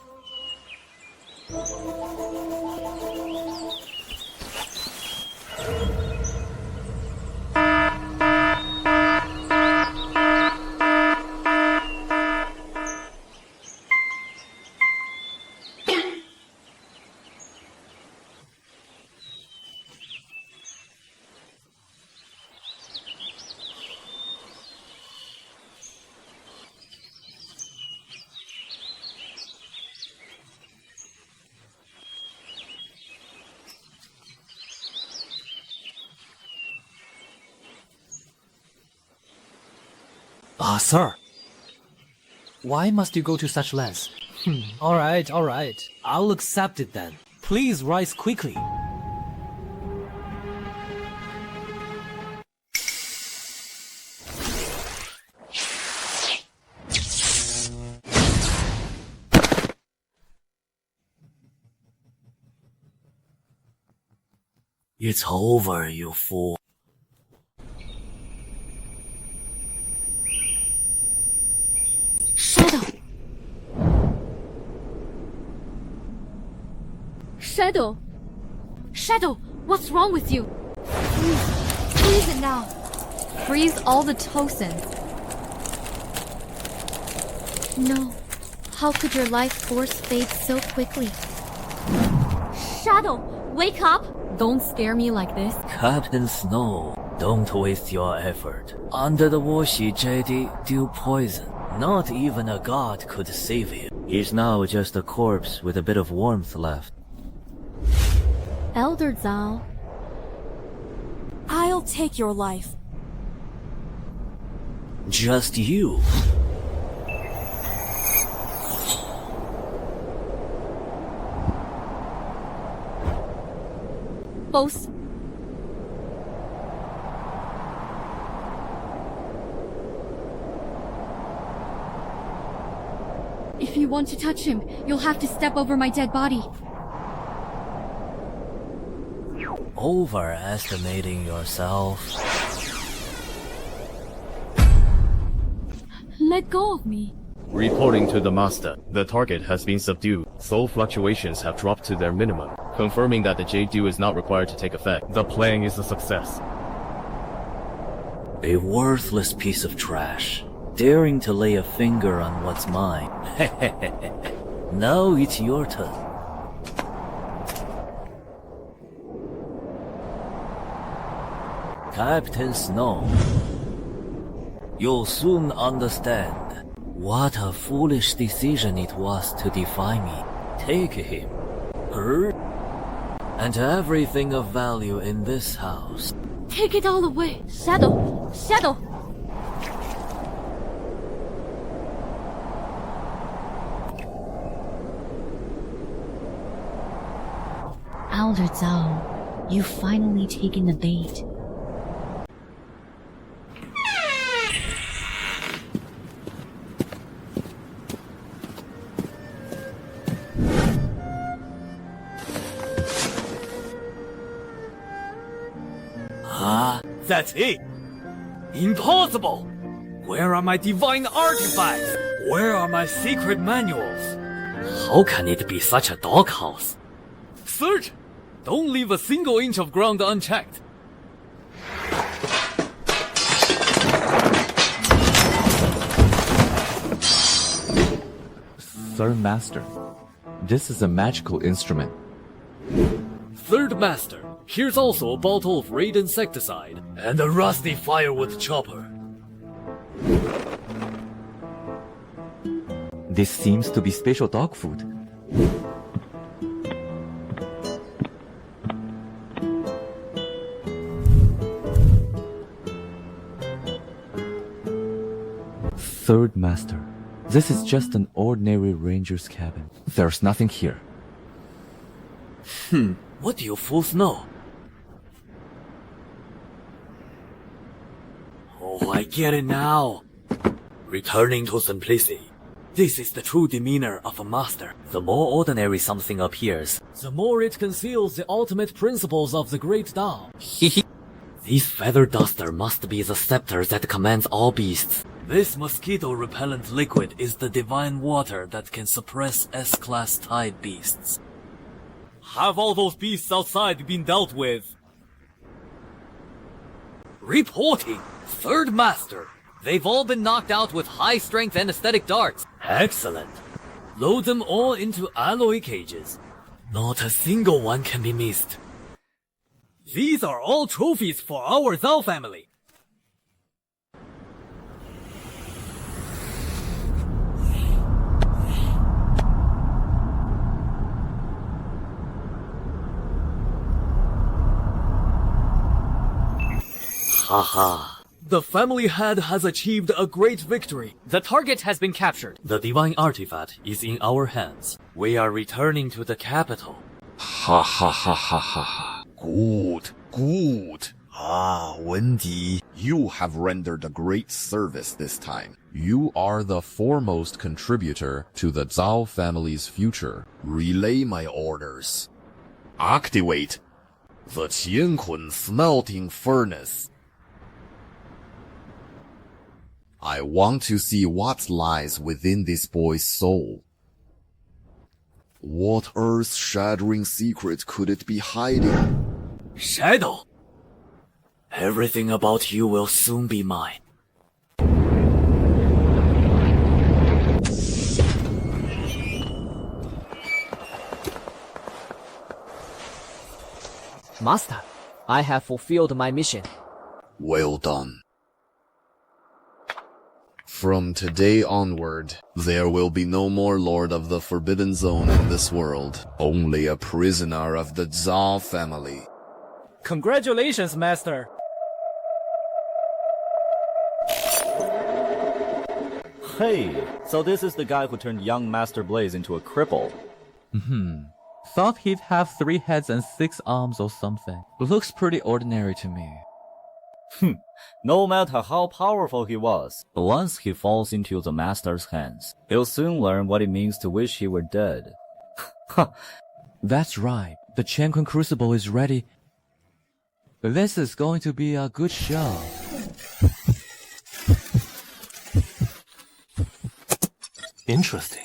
Sir. Why must you go to such lengths? Alright. I'll accept it then. Please rise quickly. It's over, you fool. Shadow, what's wrong with you? Freeze it now. Freeze all the toxins. No. How could your life force fade so quickly? Shadow, wake up! Don't scare me like this. Captain Snow, don't waste your effort. Under the washi JD dew poison. Not even a god could save him. He's now just a corpse with a bit of warmth left. Elder Zhao. I'll take your life. Just you. Both. If you want to touch him, you'll have to step over my dead body. Overestimating yourself. Let go of me. Reporting to the master, the target has been subdued. Soul fluctuations have dropped to their minimum, confirming that the Jade Dew is not required to take effect. The plan is a success. A worthless piece of trash, daring to lay a finger on what's mine. Now it's your turn. Captain Snow, you'll soon understand what a foolish decision it was to defy me. Take him, her, and everything of value in this house. Take it all away. Shadow! Shadow! Elder Zhao, you've finally taken the bait. That's it! Impossible! Where are my divine artifacts? Where are my secret manuals? How can it be such a doghouse? Search! Don't leave a single inch of ground unchecked. Third Master, this is a magical instrument. Third Master, here's also a bottle of raid insecticide and a rusty firewood chopper. This seems to be special dog food. Third Master, this is just an ordinary ranger's cabin. There's nothing here. What do you fools know? Oh, I get it now. Returning to simplicity. This is the true demeanor of a master. The more ordinary something appears, the more it conceals the ultimate principles of the great Tao. This feather duster must be the scepter that commands all beasts. This mosquito repellent liquid is the divine water that can suppress S-class tide beasts. Have all those beasts outside been dealt with? Reporting! Third Master! They've all been knocked out with high-strength anesthetic darts. Excellent. Load them all into alloy cages. Not a single one can be missed. These are all trophies for our Zhao family. Haha. The family head has achieved a great victory. The target has been captured. The divine artifact is in our hands. We are returning to the capital. Ha ha ha ha ha ha. Good, good. Wendy, you have rendered a great service this time. You are the foremost contributor to the Zhao family's future. Relay my orders. Activate the Qiankun smelting furnace. I want to see what lies within this boy's soul. What earth-shattering secret could it be hiding? Shadow! Everything about you will soon be mine. Master, I have fulfilled my mission. Well done. From today onward, there will be no more Lord of the Forbidden Zone in this world, only a prisoner of the Zhao family. Congratulations, Master! Hey, so this is the guy who turned young Master Blaze into a cripple. Thought he'd have 3 heads and 6 arms or something. Looks pretty ordinary to me. No matter how powerful he was, once he falls into the Master's hands, he'll soon learn what it means to wish he were dead. That's right. The Qianqun Crucible is ready. This is going to be a good show. Interesting.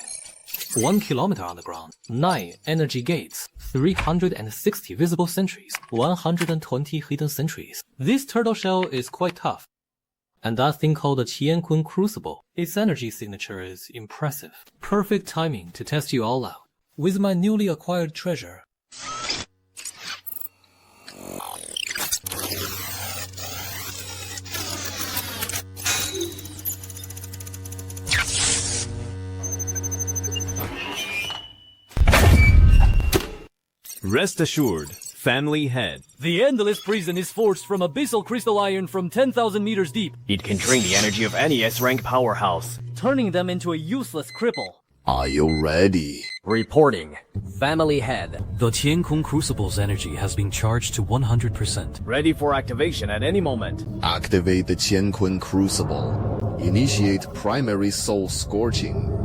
1 kilometer underground, 9 energy gates, 360 visible sentries, 120 hidden sentries. This turtle shell is quite tough. And that thing called the Qianqun Crucible, its energy signature is impressive. Perfect timing to test you all out. With my newly acquired treasure. Rest assured, family head. The Endless Prison is forged from abyssal crystal iron from 10,000 meters deep. It can drain the energy of any S-rank powerhouse, turning them into a useless cripple. Are you ready? Reporting. Family head. The Qianqun Crucible's energy has been charged to 100%. ready for activation at any moment. Activate the Qianqun Crucible. Initiate primary soul scorching.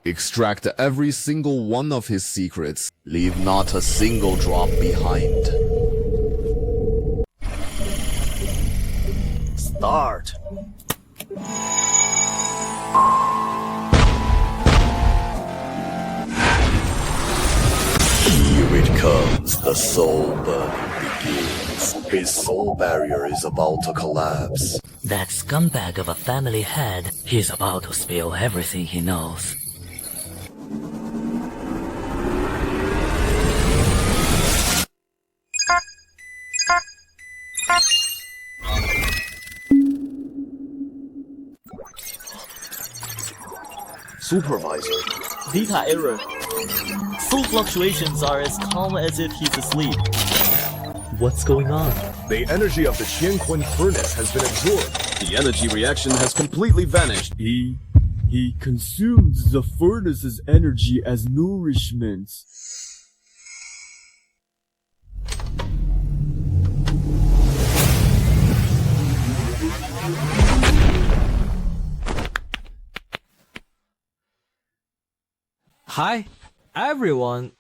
Extract every single one of his secrets. Leave not a single drop behind. Start. Here it comes, the soul burning begins. His soul barrier is about to collapse. That scumbag of a family head, he's about to spill everything he knows. Supervisor. Data error. Soul fluctuations are as calm as if he's asleep. What's going on? The energy of the Qianqun furnace has been absorbed. The energy reaction has completely vanished. He consumes the furnace's energy as nourishment. Hi, everyone.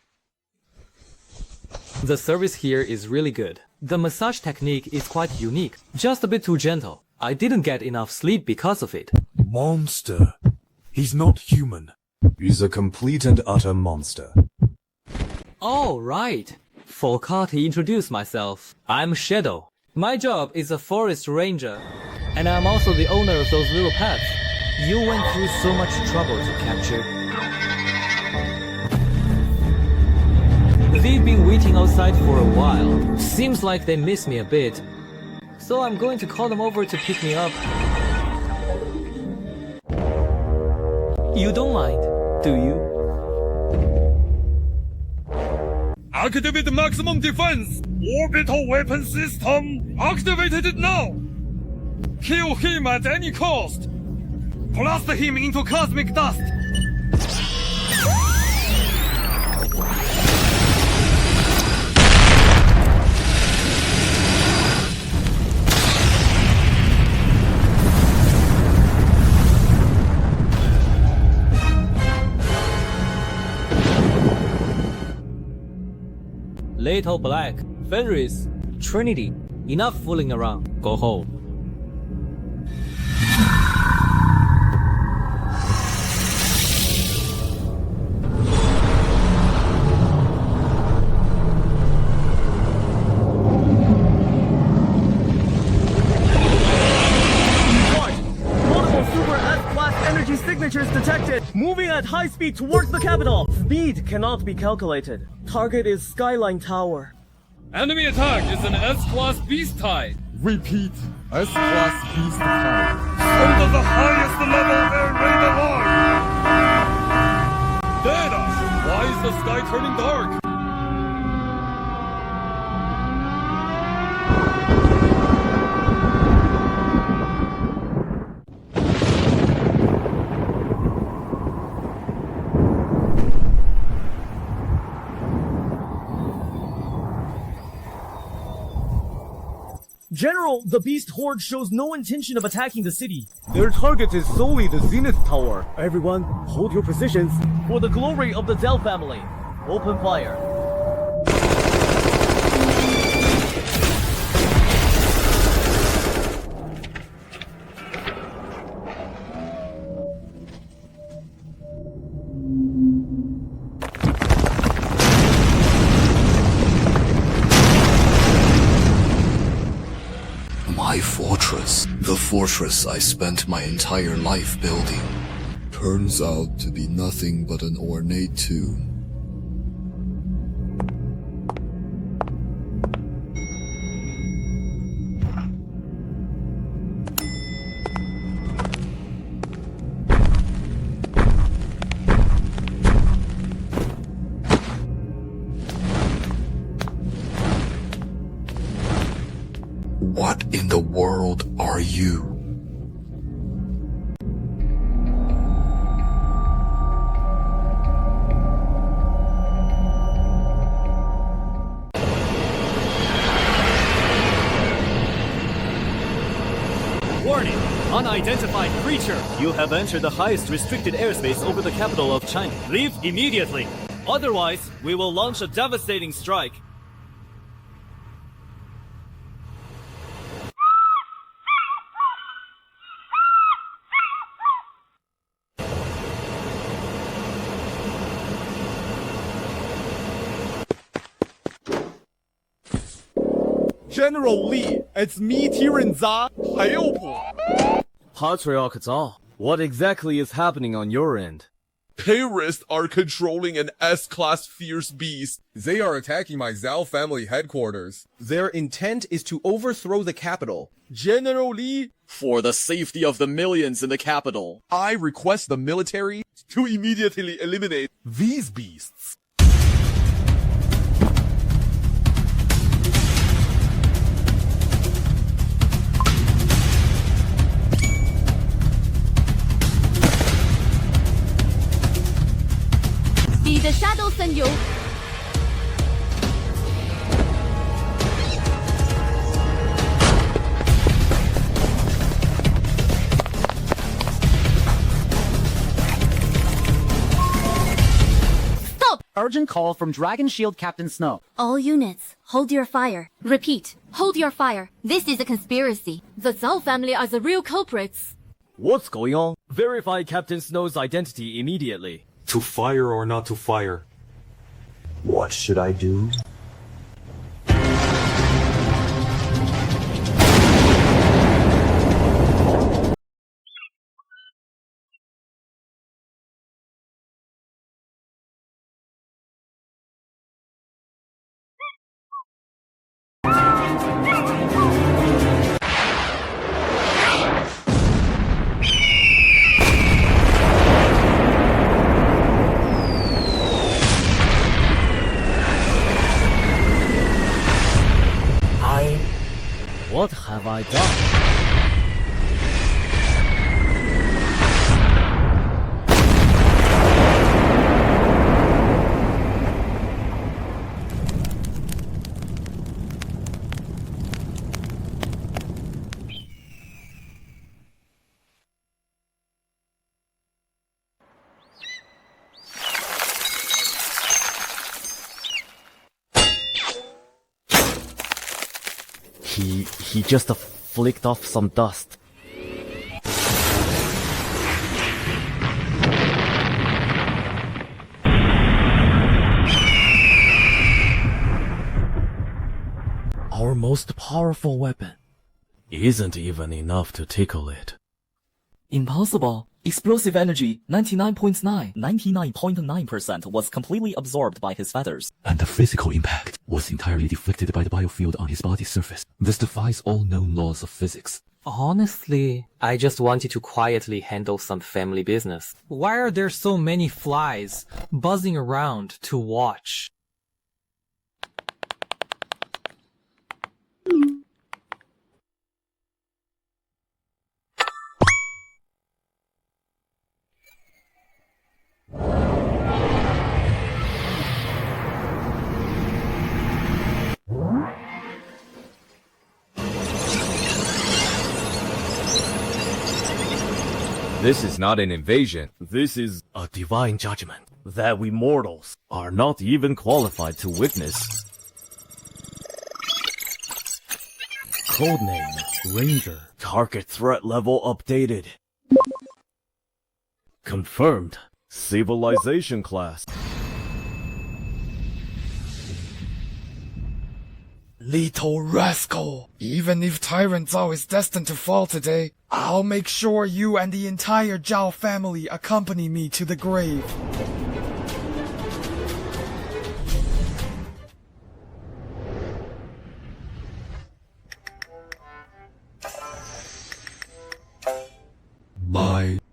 The service here is really good. The massage technique is quite unique, just a bit too gentle. I didn't get enough sleep because of it. Monster. He's not human. He's a complete and utter monster. Oh, right. Forgot to introduce myself. I'm Shadow. My job is a forest ranger, and I'm also the owner of those little pets you went through so much trouble to capture. They've been waiting outside for a while. Seems like they miss me a bit. So I'm going to call them over to pick me up. You don't mind, do you? Activate maximum defense! Orbital weapon system activated now! Kill him at any cost! Blast him into cosmic dust! Little Black, Fenris, Trinity, enough fooling around. Go home. Multiple super S-class energy signatures detected. detected! Moving at high speed towards the capital! Speed cannot be calculated. Target is Skyline Tower. Enemy attack is an S-class beast type. Repeat. S-class beast type. Under the highest level air raid alive. Data! Why is the sky turning dark? General, the Beast Horde shows no intention of attacking the city. Their target is solely the Zenith Tower. Everyone, hold your positions. For the glory of the Zhao family, open fire. My fortress, the fortress I spent my entire life building, turns out to be nothing but an ornate tomb. What in the world are you? Warning! Unidentified creature! You have entered the highest restricted airspace over the capital of China. Leave immediately! Otherwise, we will launch a devastating strike. General Li, it's me, Tyrann Zha. 还有我 Patriarch Zhao, what exactly is happening on your end? Terrorists are controlling an S-class fierce beast. They are attacking my Zhao family headquarters. Their intent is to overthrow the capital. General Li, For the safety of the millions in the capital, I request the military to immediately eliminate these beasts. Be the shadow, Senyu. Stop! Urgent call from Dragon Shield Captain Snow. All units, hold your fire. Repeat, hold your fire. This is a conspiracy. The Zhao family are the real culprits. What's going on? Verify Captain Snow's identity immediately. To fire or not to fire? What should I do? What have I done? He just flicked off some dust. Our most powerful weapon isn't even enough to tickle it. Impossible. Explosive energy 99.9. 99.9% was completely absorbed by his feathers. And the physical impact was entirely deflected by the biofield on his body's surface. This defies all known laws of physics. Honestly, I just wanted to quietly handle some family business. Why are there so many flies buzzing around to watch? This is not an invasion. This is a divine judgment that we mortals are not even qualified to witness. Codename Ranger. Target threat level updated. Confirmed. Civilization class. Little rascal! Even if Tyrant Zhao is destined to fall today, I'll make sure you and the entire Zhao family accompany me to the grave.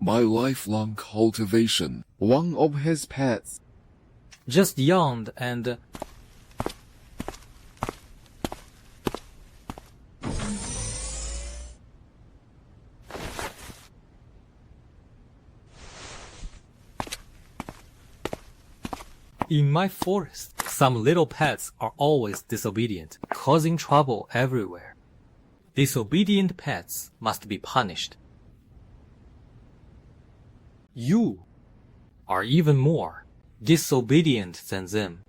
My lifelong cultivation, one of his pets. Just yawned and... In my forest, some little pets are always disobedient, causing trouble everywhere. Disobedient pets must be punished. You are even more disobedient than them.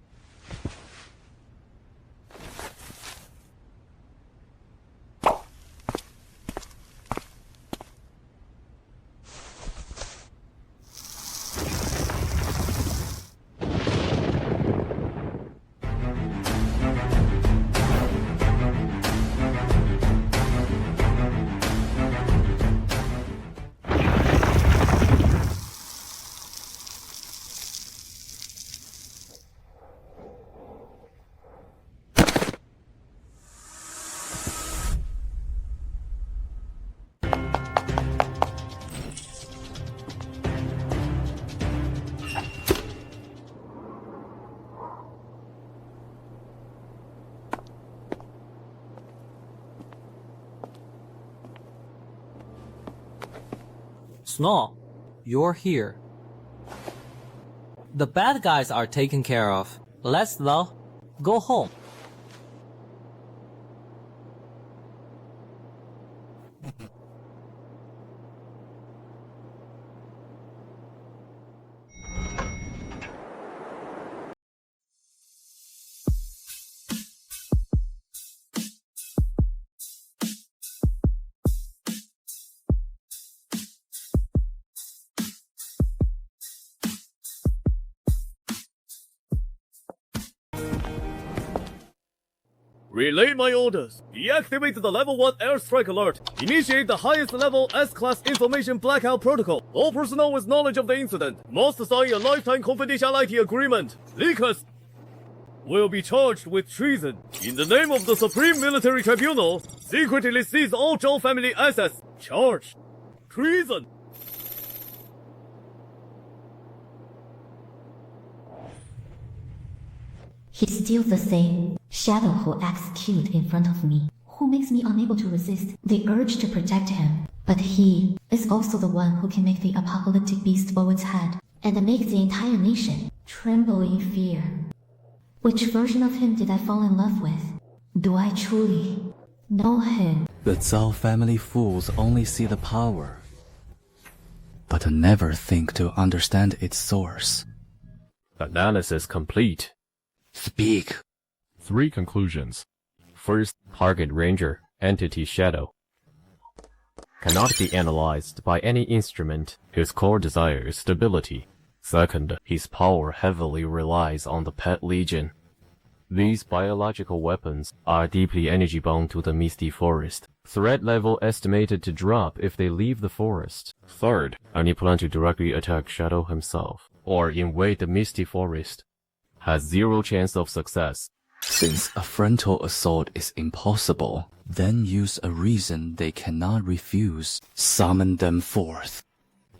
Snow, you're here. The bad guys are taken care of. Let's, though, go home. Relay my orders. Deactivate the level 1 airstrike alert. Initiate the highest level S-class information blackout protocol. All personnel with knowledge of the incident must sign a lifetime confidentiality agreement. Leakers will be charged with treason. In the name of the Supreme Military Tribunal, secretly seize all Zhao family assets. Charge. Treason. He's still the same shadow who acts cute in front of me, who makes me unable to resist the urge to protect him. But he is also the one who can make the apocalyptic beast bow its head and make the entire nation tremble in fear. Which version of him did I fall in love with? Do I truly know him? The Zhao family fools only see the power, but never think to understand its source. Analysis complete. Speak. 3 conclusions. First, target Ranger, entity Shadow. Cannot be analyzed by any instrument. His core desire is stability. Second, his power heavily relies on the Pet Legion. These biological weapons are deeply energy bound to the Misty Forest. Threat level estimated to drop if they leave the forest. Third, any plan to directly attack Shadow himself, or invade the Misty Forest, has 0 chance of success. Since a frontal assault is impossible, then use a reason they cannot refuse. Summon them forth.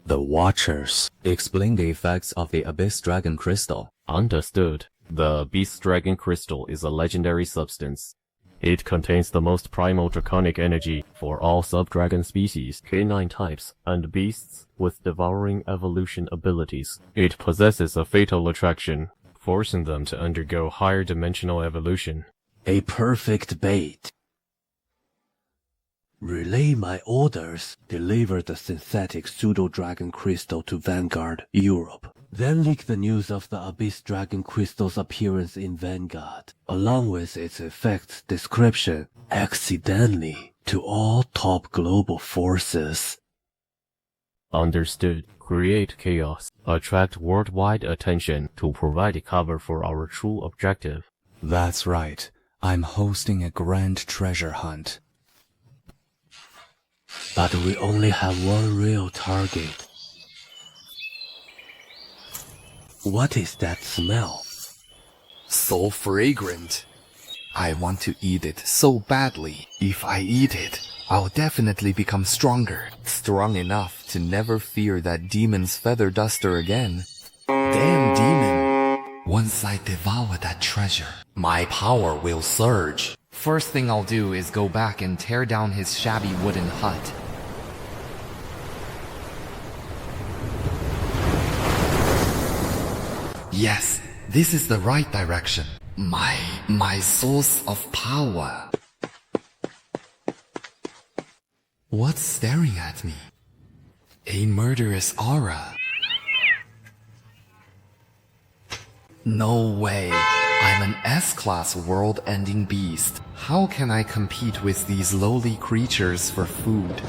The Watchers. Explain the effects of the Abyss Dragon Crystal. Understood. The Abyss Dragon Crystal is a legendary substance. It contains the most primal draconic energy for all sub-dragon species, canine types, and beasts with devouring evolution abilities. It possesses a fatal attraction, forcing them to undergo higher dimensional evolution. A perfect bait. Relay my orders. Deliver the synthetic pseudo-dragon crystal to Vanguard, Europe. Then leak the news of the Abyss Dragon Crystal's appearance in Vanguard, along with its effects description, accidentally, to all top global forces. Understood. Create chaos. Attract worldwide attention to provide cover for our true objective. That's right. I'm hosting a grand treasure hunt. But we only have one real target. What is that smell? So fragrant. I want to eat it so badly. If I eat it, I'll definitely become stronger. Strong enough to never fear that demon's feather duster again. Damn demon. Once I devour that treasure, my power will surge. First thing I'll do is go back and tear down his shabby wooden hut. Yes, this is the right direction. My source of power. What's staring at me? A murderous aura. No way. I'm an S-class world-ending beast. How can I compete with these lowly creatures for food?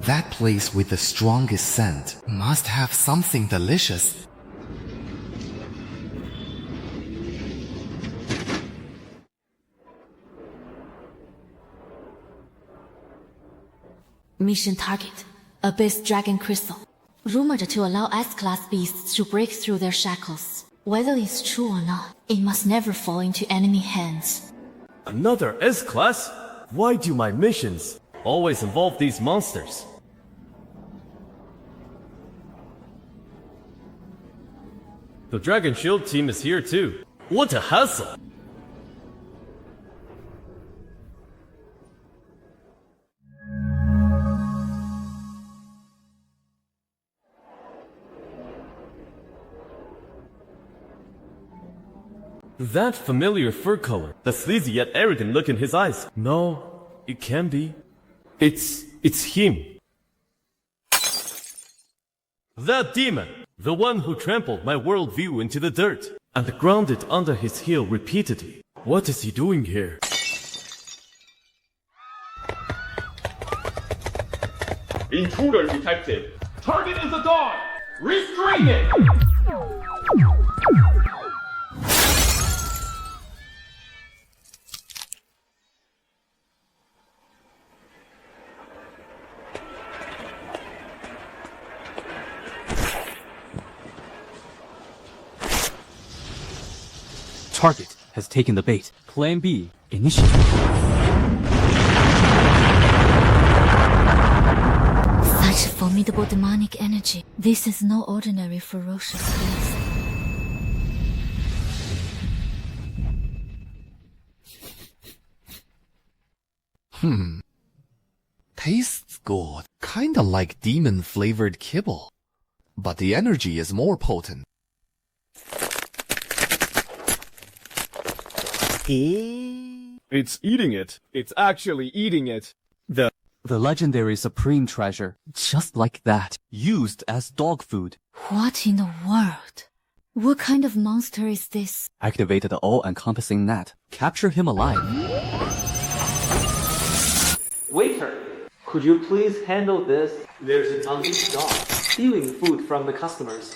That place with the strongest scent must have something delicious. Mission target: Abyss Dragon Crystal. Rumored to allow S-class beasts to break through their shackles. Whether it's true or not, it must never fall into enemy hands. Another S-class? Why do my missions always involve these monsters? The Dragon Shield team is here too. What a hassle! That familiar fur color, the sleazy yet arrogant look in his eyes. No, it can't be. It's him. That demon, the one who trampled my worldview into the dirt and ground it under his heel repeatedly. What is he doing here? Intruder detected. Target is a dog. Restrain it. Target has taken the bait. Plan B, initiate. Such formidable demonic energy. This is no ordinary ferocious beast. Tastes good. Kinda like demon-flavored kibble. But the energy is more potent. It's eating it. It's actually eating it. The legendary supreme treasure, just like that, used as dog food. What in the world? What kind of monster is this? Activate the all-encompassing net. Capture him alive. Waiter, could you please handle this? There's an unleashed dog stealing food from the customers.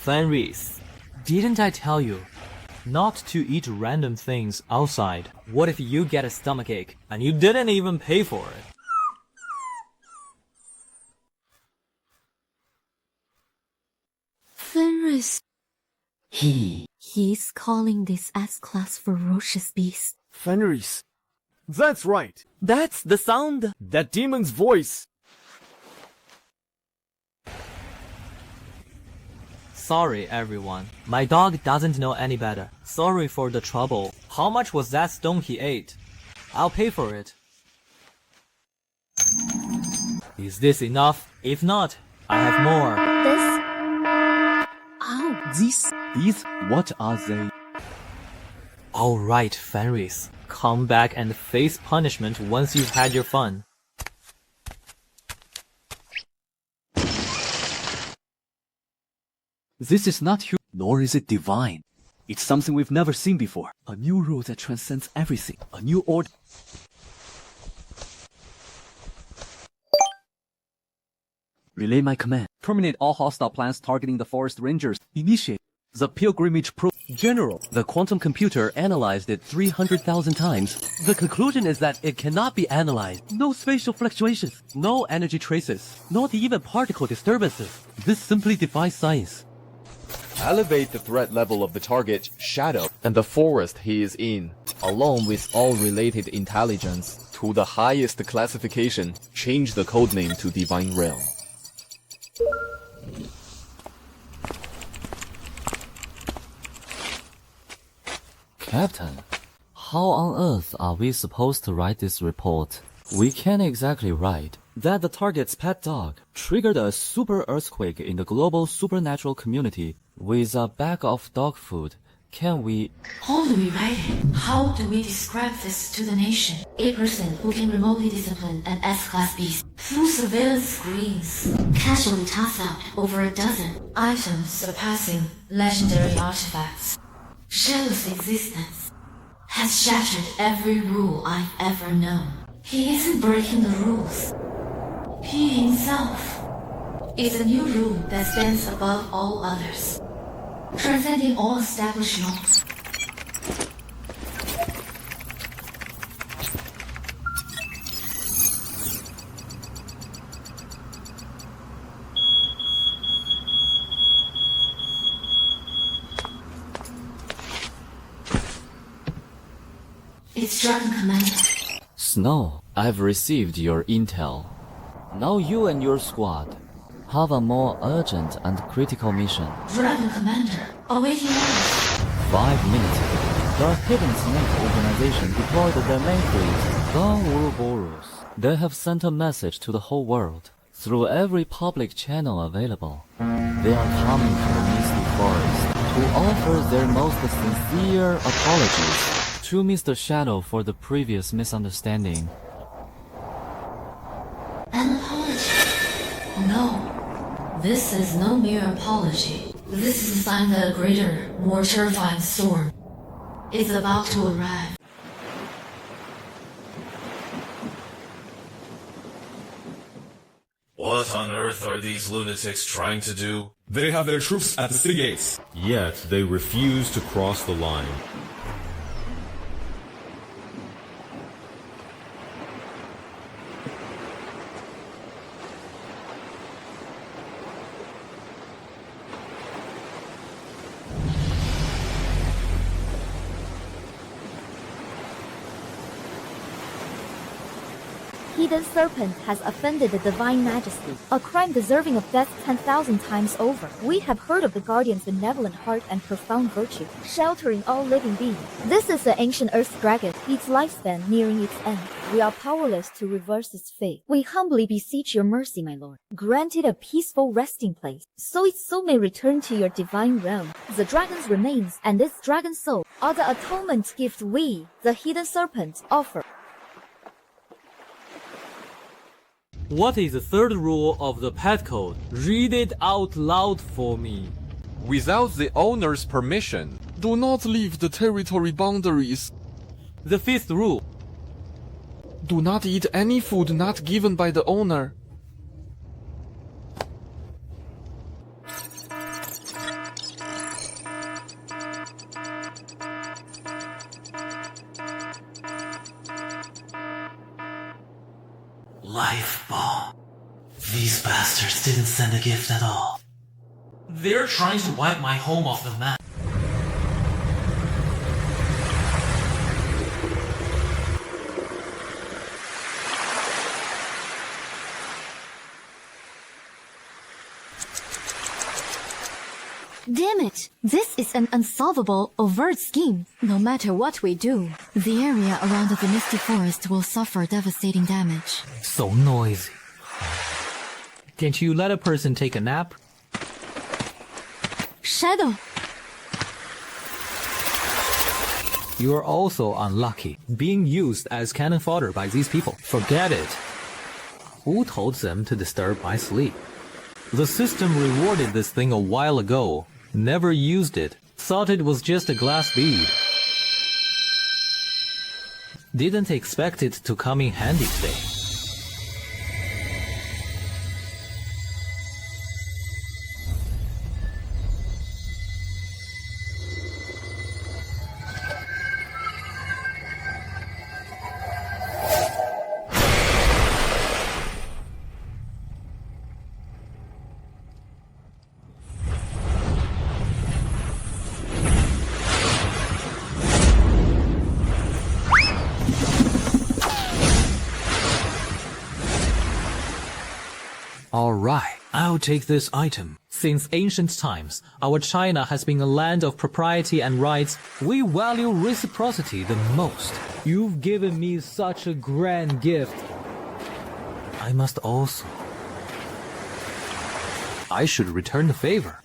Fenris, didn't I tell you not to eat random things outside? What if you get a stomachache and you didn't even pay for it? Fenris. He's calling this S-class ferocious beast. Fenris. That's right. That's the sound. That demon's voice. Sorry, everyone. My dog doesn't know any better. Sorry for the trouble. How much was that stone he ate? I'll pay for it. Is this enough? If not, I have more. These, what are they? Alright, Fenris. Come back and face punishment once you've had your fun. This is not human, nor is it divine. It's something we've never seen before. A new rule that transcends everything. A new order. Relay my command. Terminate all hostile plans targeting the forest rangers. Initiate the pilgrimage pro. General, the quantum computer analyzed it 300,000 times. The conclusion is that it cannot be analyzed. No spatial fluctuations, no energy traces, not even particle disturbances. This simply defies science. Elevate the threat level of the target, Shadow, and the forest he is in, along with all related intelligence, to the highest classification. Change the codename to Divine Realm. Captain, how on earth are we supposed to write this report? We can't exactly write that the target's pet dog triggered a super earthquake in the global supernatural community with a bag of dog food. Can we... How do we write it? How do we describe this to the nation? A person who can remotely discipline an S-class beast through surveillance screens, casually toss out over a dozen items surpassing legendary artifacts. Shadow's existence has shattered every rule I've ever known. He isn't breaking the rules. He himself is a new rule that stands above all others, transcending all established laws. It's Dragon Commander. Snow, I've received your intel. Now you and your squad have a more urgent and critical mission. Dragon Commander, awaiting orders. 5 minutes ago, the Hidden Snake organization deployed their main fleet, the Ouroboros. They have sent a message to the whole world through every public channel available. They are coming to the Misty Forest to offer their most sincere apologies to Mr. Shadow for the previous misunderstanding. An apology? No. This is no mere apology. This is a sign that a greater, more terrifying storm is about to arrive. What on earth are these lunatics trying to do? They have their troops at the city gates. Yet they refuse to cross the line. Hidden Serpent has offended the Divine Majesty, a crime deserving of death 10,000 times over. We have heard of the Guardian's benevolent heart and profound virtue, sheltering all living beings. This is the ancient Earth Dragon, its lifespan nearing its end. We are powerless to reverse its fate. We humbly beseech your mercy, my lord. Grant it a peaceful resting place, so its soul may return to your divine realm. The dragon's remains and its dragon soul are the atonement gift we, the Hidden Serpent, offer. What is the third rule of the pet code? Read it out loud for me. Without the owner's permission, do not leave the territory boundaries. The fifth rule. Do not eat any food not given by the owner. Life bomb. These bastards didn't send a gift at all. They're trying to wipe my home off the map. Damn it! This is an unsolvable, overt scheme. No matter what we do, the area around the misty forest will suffer devastating damage. So noisy. Can't you let a person take a nap? Shadow! You are also unlucky, being used as cannon fodder by these people. Forget it. Who told them to disturb my sleep? The system rewarded this thing a while ago. Never used it. Thought it was just a glass bead. Didn't expect it to come in handy today. Alright, I'll take this item. Since ancient times, our China has been a land of propriety and rights. We value reciprocity the most. You've given me such a grand gift. I must also. I should return the favor.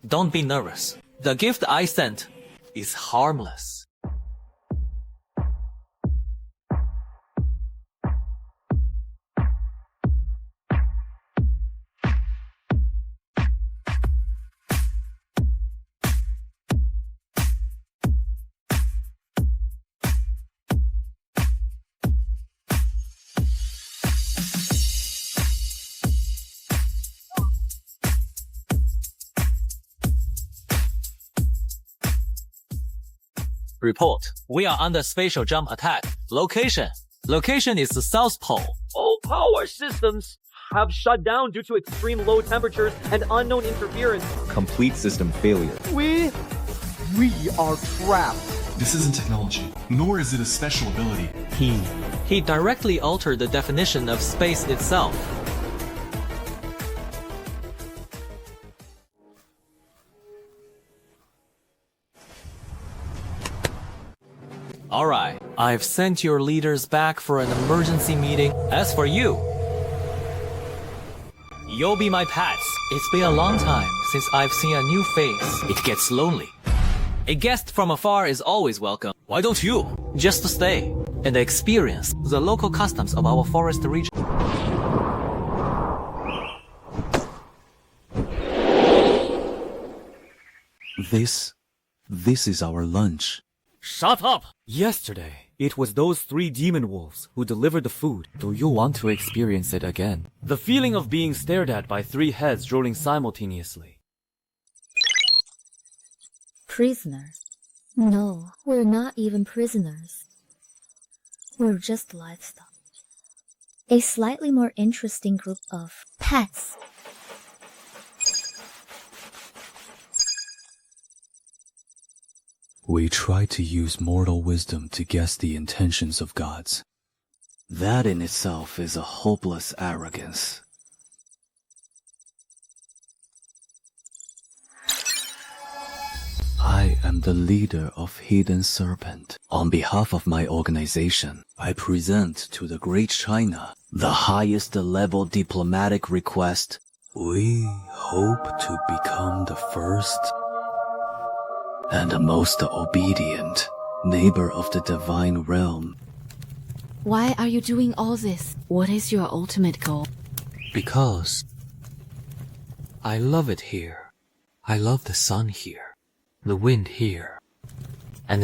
Don't be nervous. The gift I sent is harmless. Report. We are under spatial jump attack. Location. Location is the South Pole. All power systems have shut down due to extreme low temperatures and unknown interference. Complete system failure. We are trapped. This isn't technology, nor is it a special ability. He directly altered the definition of space itself. Alright, I've sent your leaders back for an emergency meeting. As for you, you'll be my pets. It's been a long time since I've seen a new face. It gets lonely. A guest from afar is always welcome. Why don't you just stay and experience the local customs of our forest region? This is our lunch. Shut up! Yesterday, it was those 3 demon wolves who delivered the food. Do you want to experience it again? The feeling of being stared at by 3 heads rolling simultaneously. Prisoners? No, we're not even prisoners. We're just livestock. A slightly more interesting group of pets. We try to use mortal wisdom to guess the intentions of gods. That in itself is a hopeless arrogance. I am the leader of Hidden Serpent. On behalf of my organization, I present to the Great China the highest level diplomatic request. We hope to become the first and the most obedient neighbor of the divine realm. Why are you doing all this? What is your ultimate goal? Because I love it here. I love the sun here, the wind here, and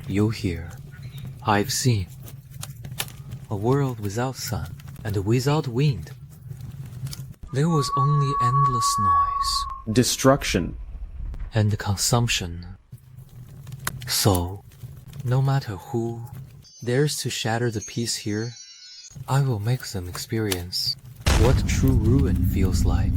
you here. I've seen a world without sun and without wind. There was only endless noise. destruction, and consumption. So, no matter who dares to shatter the peace here, I will make them experience what true ruin feels like.